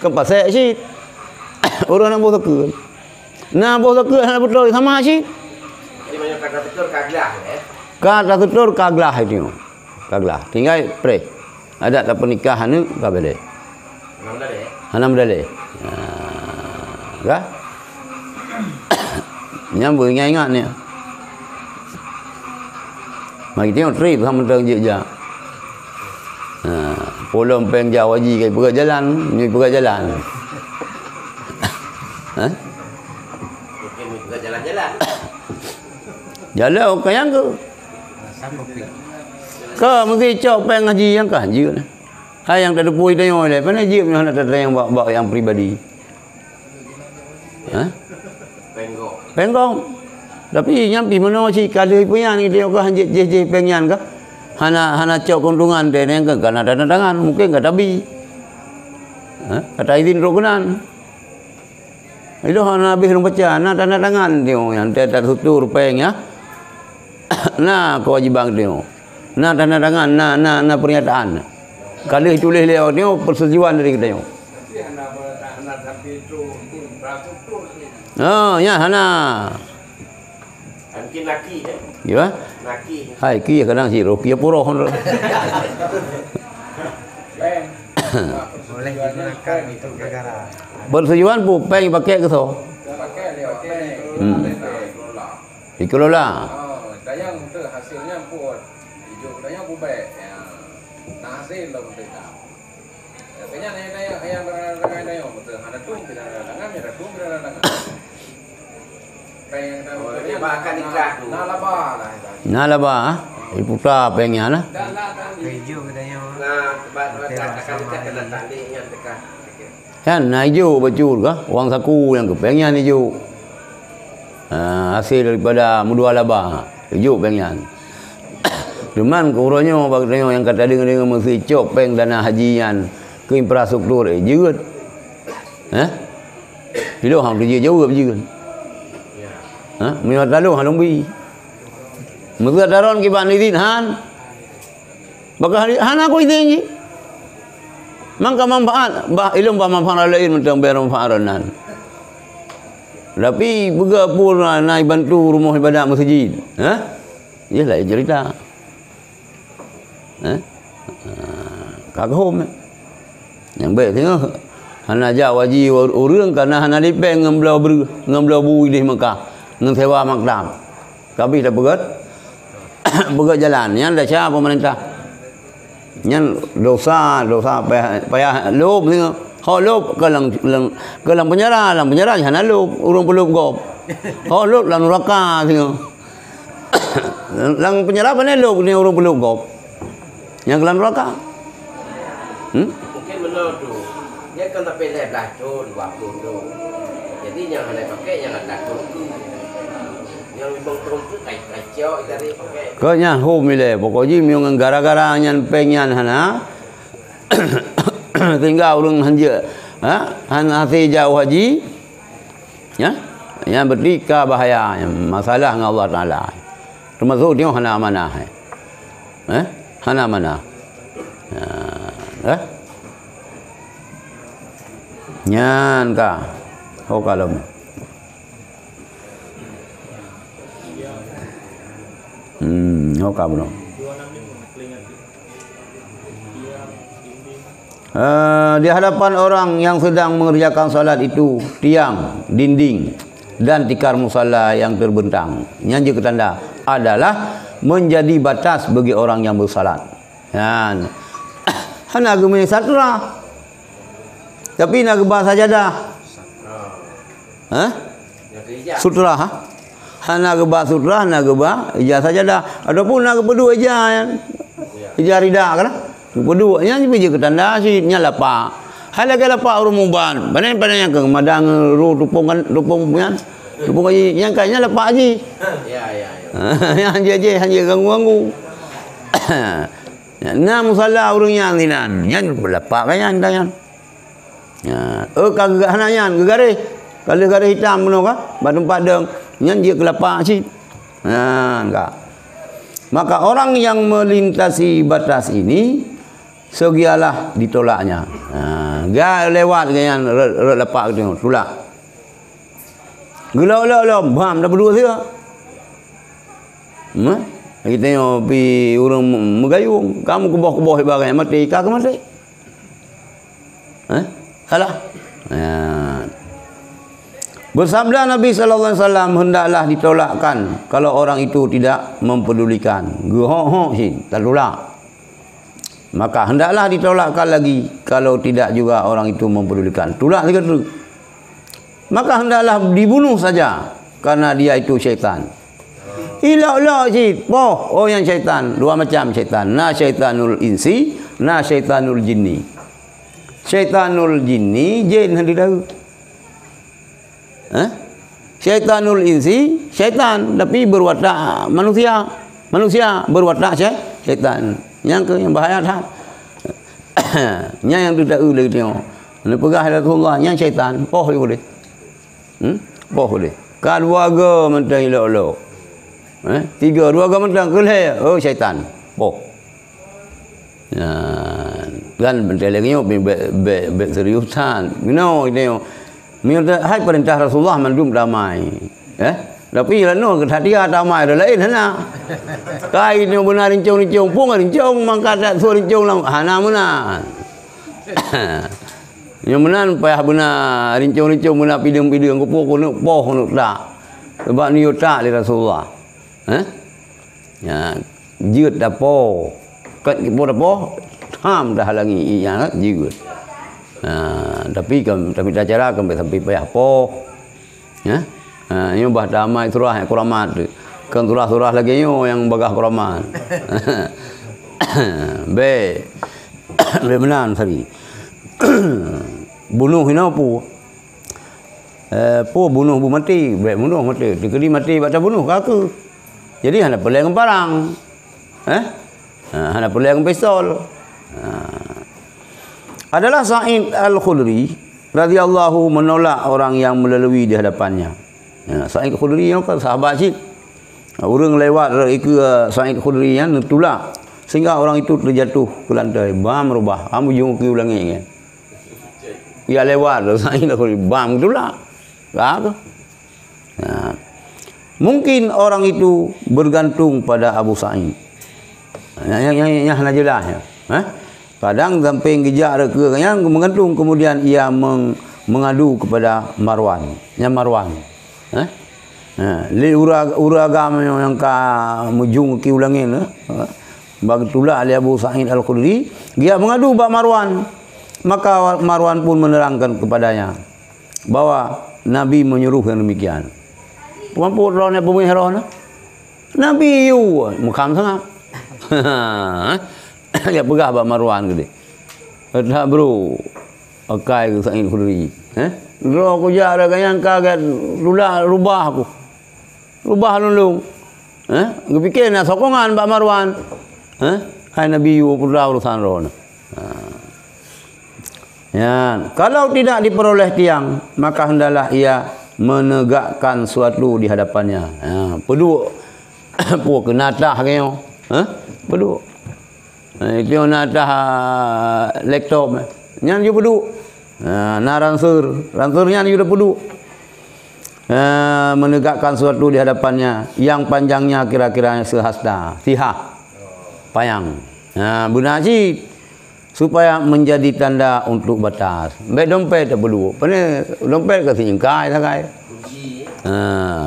ke pasal cit orang nak boleh ke na boleh ke hana betul sama cit Jadi banyak kata betul kaglah kata betul kaglah itu kaglah tinggal pray ada tak pernikahan ni kabel Hana medale. Kah? Nyambung ingat ni. Mari tengok trip sama teng je. Polom peng jauh haji ke pergi jalan, ni pergi jalan. Mungkin juga jalan-jalan. Jalan orang yang ke? Ke mesti cok peng haji yang ke haji ni. Hai yang tak ada puai tengok ni, mana haji punya nak yang bawa yang pribadi. Penggong. Tapi nyampi mana si kada punya ni dia ke haji je pengian ke? Hana cok keuntungan dia yang ke kana tanda tangan mungkin ke tabi. Kata izin rukunan. Itu hana habis baca na tanda tangan dia yang tak tutur peng ya. Nah kewajiban dia. Nah tanda tangan na pernyataan. Kalau tulis dia persetujuan dari kita. Oh ya hana. Mungkin laki Ya. Laki. Hai kia kadang si rokia puro hon. Boleh digunakan untuk negara. Persetujuan pu peng pakai ke so. Pakai dia peng. Dikelola. Dayang tu hasilnya pun hijau dayang pun baik. Nah hasil lah mereka. Katanya ayam dayang betul. Ada tung tidak ada tangan, ada tung tidak ada tangan. Peng dia makan ikan tu. Nalaba. Iputa pengnya lah. Hijau katanya. Nah, akan dekat kena tanding yang dekat. Kan hijau bacur ke? Wang saku yang ke pengnya hijau. Hasil daripada mudu alaba. Hijau pengyan. Cuman kurangnya bagusnya yang kata dengan mesti cop peng dana hajian ke infrastruktur jeut. Hidup hang tu jauh jeut. Minat lalu halung bi. Mesti daron ki ban izin han. Baka han aku izin ji. Mangka manfaat bah ilmu bah manfaat lain mentang berom fa'aranan. Tapi bega pun naik bantu rumah ibadat masjid. Iyalah cerita. Kagum. Yang baik tengok. Hana jauh haji orang karena hana dipeng ngemblau bui di Mekah. Nang sewa makdam. Kami dah berat. Berat jalan. Yang dah siapa pemerintah. Yang dosa payah lob tengok. Hak lob kelang penjara, hana lob urang peluk gop. Hak lob lang neraka tengok. Lang penjara mana lob ni urang peluk gop. Yang kelang neraka. Mungkin benar tu. Dia kan tapi dia belacun 20 tu. Jadi yang ada pakai yang ada tu. Yang bang terus kacau dari pakai. Kanya home ni pokoknya miong gara-gara nyan penyan hana. Tinggal urang hanja. Hana hati jauh haji. Ya. Yang bertika bahaya, masalah dengan Allah Taala. Termasuk dia hana amanah. Hana amanah. Nyan ka. Ho kalom. Ho kalom. Di hadapan orang yang sedang mengerjakan salat itu tiang, dinding dan tikar musalla yang terbentang. Yang juga tanda adalah menjadi batas bagi orang yang bersalat. Kan. Hana agama satra. Tapi nak gebah sajadah. Sutra Hana gebah sutra, hana gebah ijazah sajadah. Adapun nak berdua ijazah. Ijazah rida kan? Berdua yang biji ketanda si nyala pa. Halaga lapa urumuban. Panen yang ke madang rupung punya. Rupung yang kayaknya lapa haji. Yang je hanya ganggu. Nah musalla urungnya antinan. Yang lapa kayan dayan. Kagak hananya gegare. Kalau gegare hitam beno ka? Batu padang. Yang dia kelapa sih. Enggak. Maka orang yang melintasi batas ini segialah ditolaknya. Ga lewat dengan lepak tu tolak. Gelau-gelau bam dah berdua dia. Kita tengok pi orang megayung, kamu keboh-keboh ibaratnya mati, kagak mati. Salah. Bersabda Nabi sallallahu alaihi wasallam, hendaklah ditolakkan kalau orang itu tidak mempedulikan. Geho sih, tak tolak. Maka hendaklah ditolakkan lagi kalau tidak juga orang itu mempedulikan. Tolak juga tu. Maka hendaklah dibunuh saja karena dia itu syaitan. Ilah sih, oh yang syaitan, dua macam syaitan. Na syaitanul insi, na syaitanul jinni. Syaitanul jinni jin hendak tahu. Syaitanul insi syaitan tapi berwatak manusia. Manusia berwatak syaitan. Yang ke yang bahaya tak. Yang tu tak boleh tengok. Nak pegah Rasulullah yang syaitan. Poh boleh. Poh boleh. Kan warga mentang elok-elok. Tiga dua warga mentang kelih. Oh syaitan. Poh. Kan mentang lagi be seriusan. No tengok. Minta hai perintah Rasulullah mandum damai. Tapi lano kehadia damai dah lain hana. Kai ni benar rincung pun rincung mangka tak suruh rincung lah hana mana. Yang benar payah benar rincung benar pidung ku pokok nak poh nak tak. Sebab ni tak li Rasulullah. Ya, jeut dah poh. Kat dah poh, ham dah halangi yang jeut. Tapi dah cara sampai payah poh. Ini bah damai surah yang kuramat tu. Kan surah lagi yang bagah kuramat. Be benar tadi. Bunuh hina pu. Bunuh bu mati, be bunuh mati. Dikedi mati baca bunuh kaku. Jadi hana peleng parang. Hana peleng pistol. Adalah Sa'id Al-Khudri radhiyallahu menolak orang yang melalui di hadapannya. Sa'id Al-Khudri yang kan sahabat cik. Orang lewat ke Sa'id Al-Khudri yang tolak sehingga orang itu terjatuh ke lantai. Bam rubah. Kamu jung ke ulangi kan. Ya lewat Sa'id Al-Khudri bam tolak. Apa? Mungkin orang itu bergantung pada Abu Sa'id. Yang hanya jelas ya. Kadang sampai gejak reka yang menggantung kemudian ia mengadu kepada Marwan. Yang Marwan. Li uragam yang ka mujung ki ulangin bagi tula ali Abu Sa'id Al-Khudri dia mengadu bak Marwan. Maka Marwan pun menerangkan kepadanya bahwa Nabi menyuruh yang demikian. Mampu rohnya pemihara Nabi you mukam sangat. Dia pegah bak Marwan gede. Dah bro. Akai ke Sa'id Khudri. Bro aku jar yang kaget rubah aku. Rubah lulung. Aku fikir nak sokongan bak Marwan. Hai Nabi you pura urusan roh. Ya, kalau tidak diperoleh tiang, maka hendaklah ia menegakkan suatu di hadapannya. Peduk. Puak kenatah kayaknya. Peduk. Itu natah laptop. Yang dia peduk. Ransur-ransurnya dia sudah peduk. Menegakkan suatu di hadapannya yang panjangnya kira-kira sehasta. Sihah. Payang. Benar sih supaya menjadi tanda untuk batas. Baik dompet tak perlu. Pernah dompet ke singkai sakai.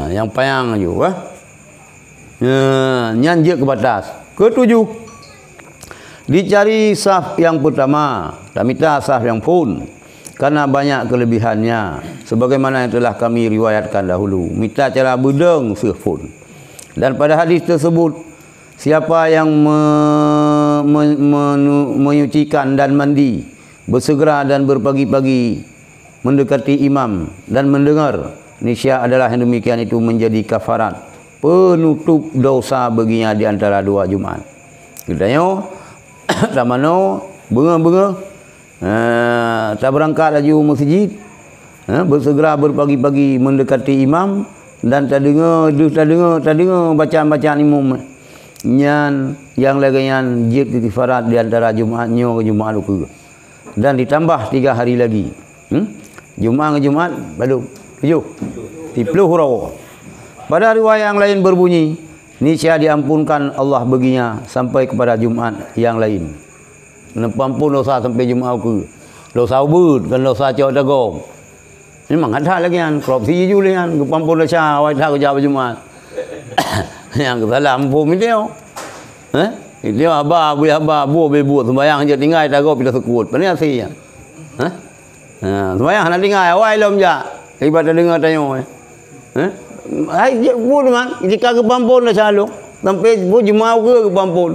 Yang payang juga. Nyanjik ke batas. Ketujuh. Dicari saf yang pertama, tak minta saf yang pun, karena banyak kelebihannya. Sebagaimana yang telah kami riwayatkan dahulu, minta cara bedeng saf pun. Dan pada hadis tersebut, siapa yang menyucikan dan mandi, bersegera dan berpagi-pagi mendekati imam dan mendengar, niscaya adalah yang demikian itu menjadi kafarat, penutup dosa baginya di antara dua Jumat. Kita tengok. Tak mana bunga-bunga tak berangkat lagi masjid, bersegera berpagi-pagi mendekati imam dan tak dengar bacaan-bacaan imam yang lagian jid kifarat di antara Jumatnya ke Jumat luka. Dan ditambah 3 hari lagi. Jumat ke Jumat baru 7 huruf. Pada riwayat yang lain berbunyi, niscaya diampunkan Allah baginya sampai kepada Jumat yang lain. Ampun dosa sampai Jumat ke. dosa ubud kan dosa cok dagong. Memang ada lagi kan korupsi julian kepampun dah awak dah kerja Jumaat. Yang salah ampun dia. Dia abah boleh abah buat sembahyang je tinggal dagong kita sekut. Benar sih ya. Sembahyang nak tinggal awak lom je. Ibadah dengar tanya. Hai buat man jika kepampun dah selalu sampai buat Jumaat ke kepampun.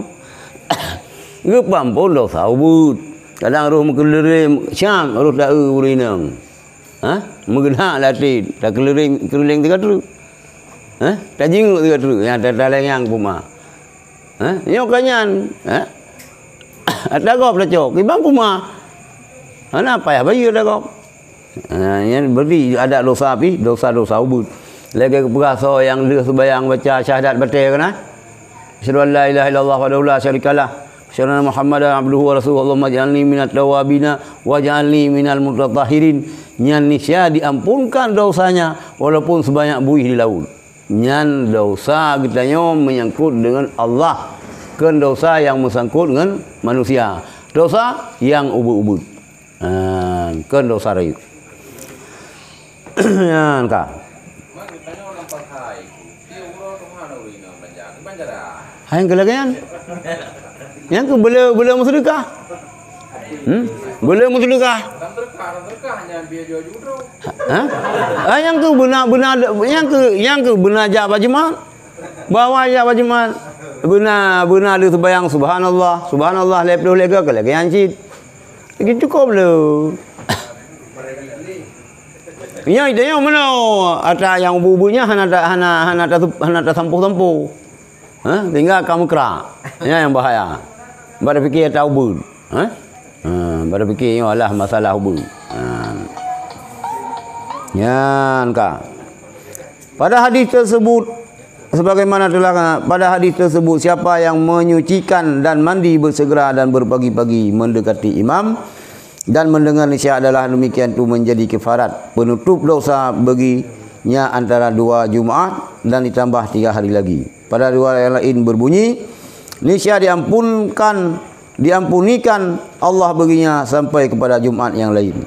Kepampun dosa ubud. Kadang roh mengeliling Syam, roh dah urinang. Mengenak latih, dah keliling tiga terus. Tak jenguk tiga terus, yang tak lengang puma. Yang kanyan, ada kau pelacok, ibang puma. Apa ya bayu ada kau? Yang berarti ada dosa api, dosa ubud. Lagi perasa yang dia sembahyang baca syahadat batal kena. Asyhadu an la ilaha illallah wa la syarikalah. Asyhadu anna Muhammadan abduhu wa rasuluhu. Allahumma ij'alni minat tawabina waj'alni minal mutatahhirin. Nyan nisya diampunkan dosanya walaupun sebanyak buih di laut. Nyan dosa kitanya menyangkut dengan Allah. Kan dosa yang bersangkut dengan manusia. Dosa yang ubud-ubud. Kan dosa rayu. Yan ka. Mak ditanya orang pakai. Dia urut rumah ada uring belanja. Belanja dah. Hai kelagayan. Yang ke boleh bersedekah. Boleh bersedekah. Dan terkah hanya biar jual judro. Yang ke benar yang ke benar jak bajmal. Bawa jak bajmal. Benar dia sembahyang subhanallah lepas lega ke lagi anjit. Lagi cukup lu. Yang dia mana ada yang bubunya hana sampu. Tinggal kamu kerak. Yang bahaya. Baru fikir tahu bud. Baru fikir Allah masalah hubung. Yan ka. Pada hadis tersebut sebagaimana telah pada hadis tersebut siapa yang menyucikan dan mandi bersegera dan berpagi-pagi mendekati imam dan mendengar nasihat adalah demikian itu menjadi kafarat penutup dosa baginya antara 2 Jumaat dan ditambah 3 hari lagi. Pada riwayat yang lain berbunyi nisya diampunikan Allah baginya sampai kepada Jumaat yang lain.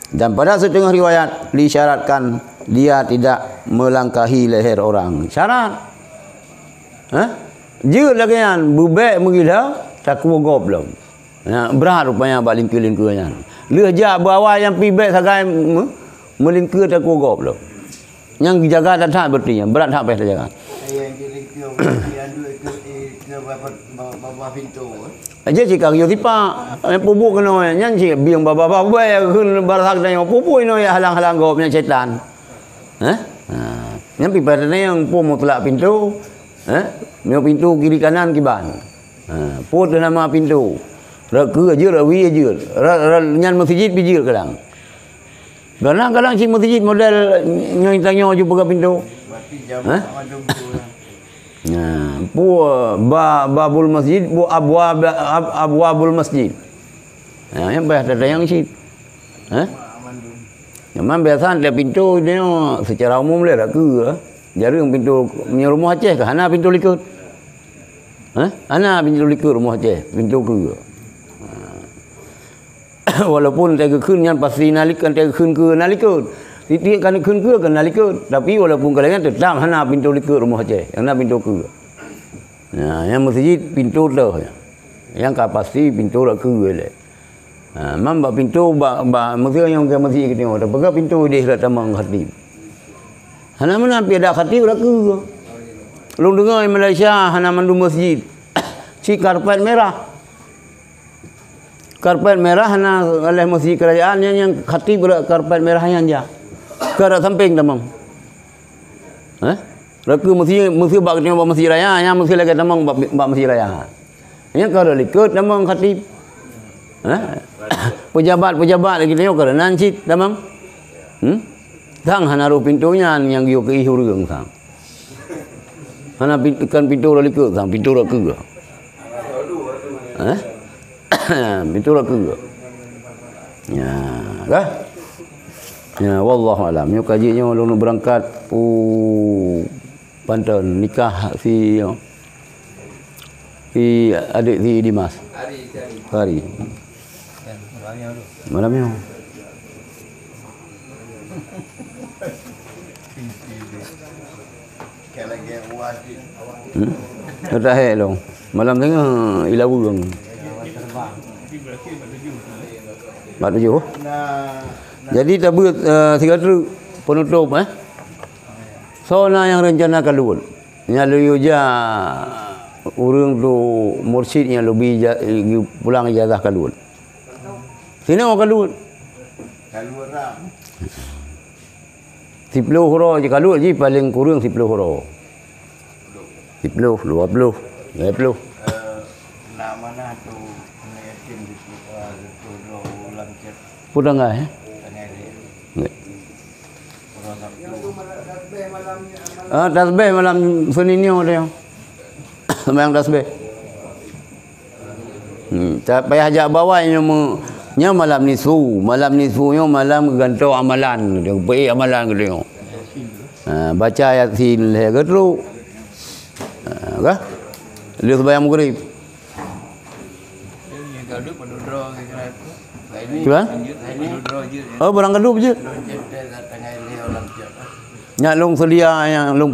Dan pada setengah riwayat disyaratkan dia tidak melangkahi leher orang. Syarat. Dia lagi yang bubek menggila takwa goblok. Berat rupanya bak lingkir-lingkirnya. Leh jak bawa yang pibek sagai melingkir takwa goblok. Yang jaga dan tak bertinya berat tak payah jaga. Yang dilingkir yang ke bawah pintu. Aja jika yo tipa pupu kena yang cik biang baba bae kun barasak dan pupu ino ya halang-halang gopnya setan. Yang pibek yang pu mutlak pintu. Mio pintu kiri kanan kiban. Put nama pintu. Raku aja rawi aja. Nyan masjid bijil kadang. Kadang-kadang si masjid model nyoi tanya je buka pintu. Berarti jam dulu. Babul masjid, abwabul masjid. Yang biasa ada yang sih. Memang biasa ada pintu dia secara umum le tak ke. Jarang pintu punya rumah Aceh ke hana pintu likut. Hana pintu likut rumah Aceh, pintu ke. Walaupun tega khun yang pasti nalikan tega khun ke nalikut. Titik kan khun ke kan nalikut. Tapi walaupun kalangan tetap hana pintu likut rumah Aceh, yang nak pintu ke. Yang masjid pintu tu. Yang ka pasti pintu rak ke le. Mamba pintu mesti yang ke masjid kita tengok. Tapi pintu dia rak tamang khatib. Hana mana pi ada khatib rak ke. Lu dengar di Malaysia hana mandu masjid. Si karpet merah. Karpet merah hana oleh masjid kerajaan yang khatib karpet merah yang ja. Ke samping tamang. Reka mesti bak tengok masjid raya, yang mesti lagi tamang bak masjid raya. Yang kalau likut tamang khatib. Pejabat lagi tengok kalau nancit tamang. Sang hana ru pintunya yang yo ke ihurung sang. Hana pintu likut sang pintu rak ke. Pintu rak ke. Ya, dah. Ya, wallahu alam. Yo kajinya ulun berangkat Banten nikah si adik si Dimas. Hari. Kan malamnya tu. Malamnya. Kalau lagi uas di Terakhir dong. Malam tengah ilau burung. Mak tujuh. Jadi tabut tiga truk penutup So yang rencana keluar. Nyalu je urang tu mursyidnya lebih pulang ijazah keluar. Sini mau keluar. keluar 10 huruf je keluar je paling kurang 10 huruf. 10, 20, 20. nak mana tu kena yakin di tu ulang cek Pudang enggak ya? tengah dia Nggak. orang Sabtu Tasbih malam Senin ni dia. Sembahyang tasbih. Tak payah ajak bawah nya malam nisfu. Malam nisfunya malam gantung amalan. Dia baik amalan ke dia. Baca Yasin le ke tu. Kah? Dia sembahyang maghrib. dia gaduh pada draw kira tu ini Tuan? ini draw je Oh, barang gaduh je. tengah dia ulang cek Nyak long sedia yang long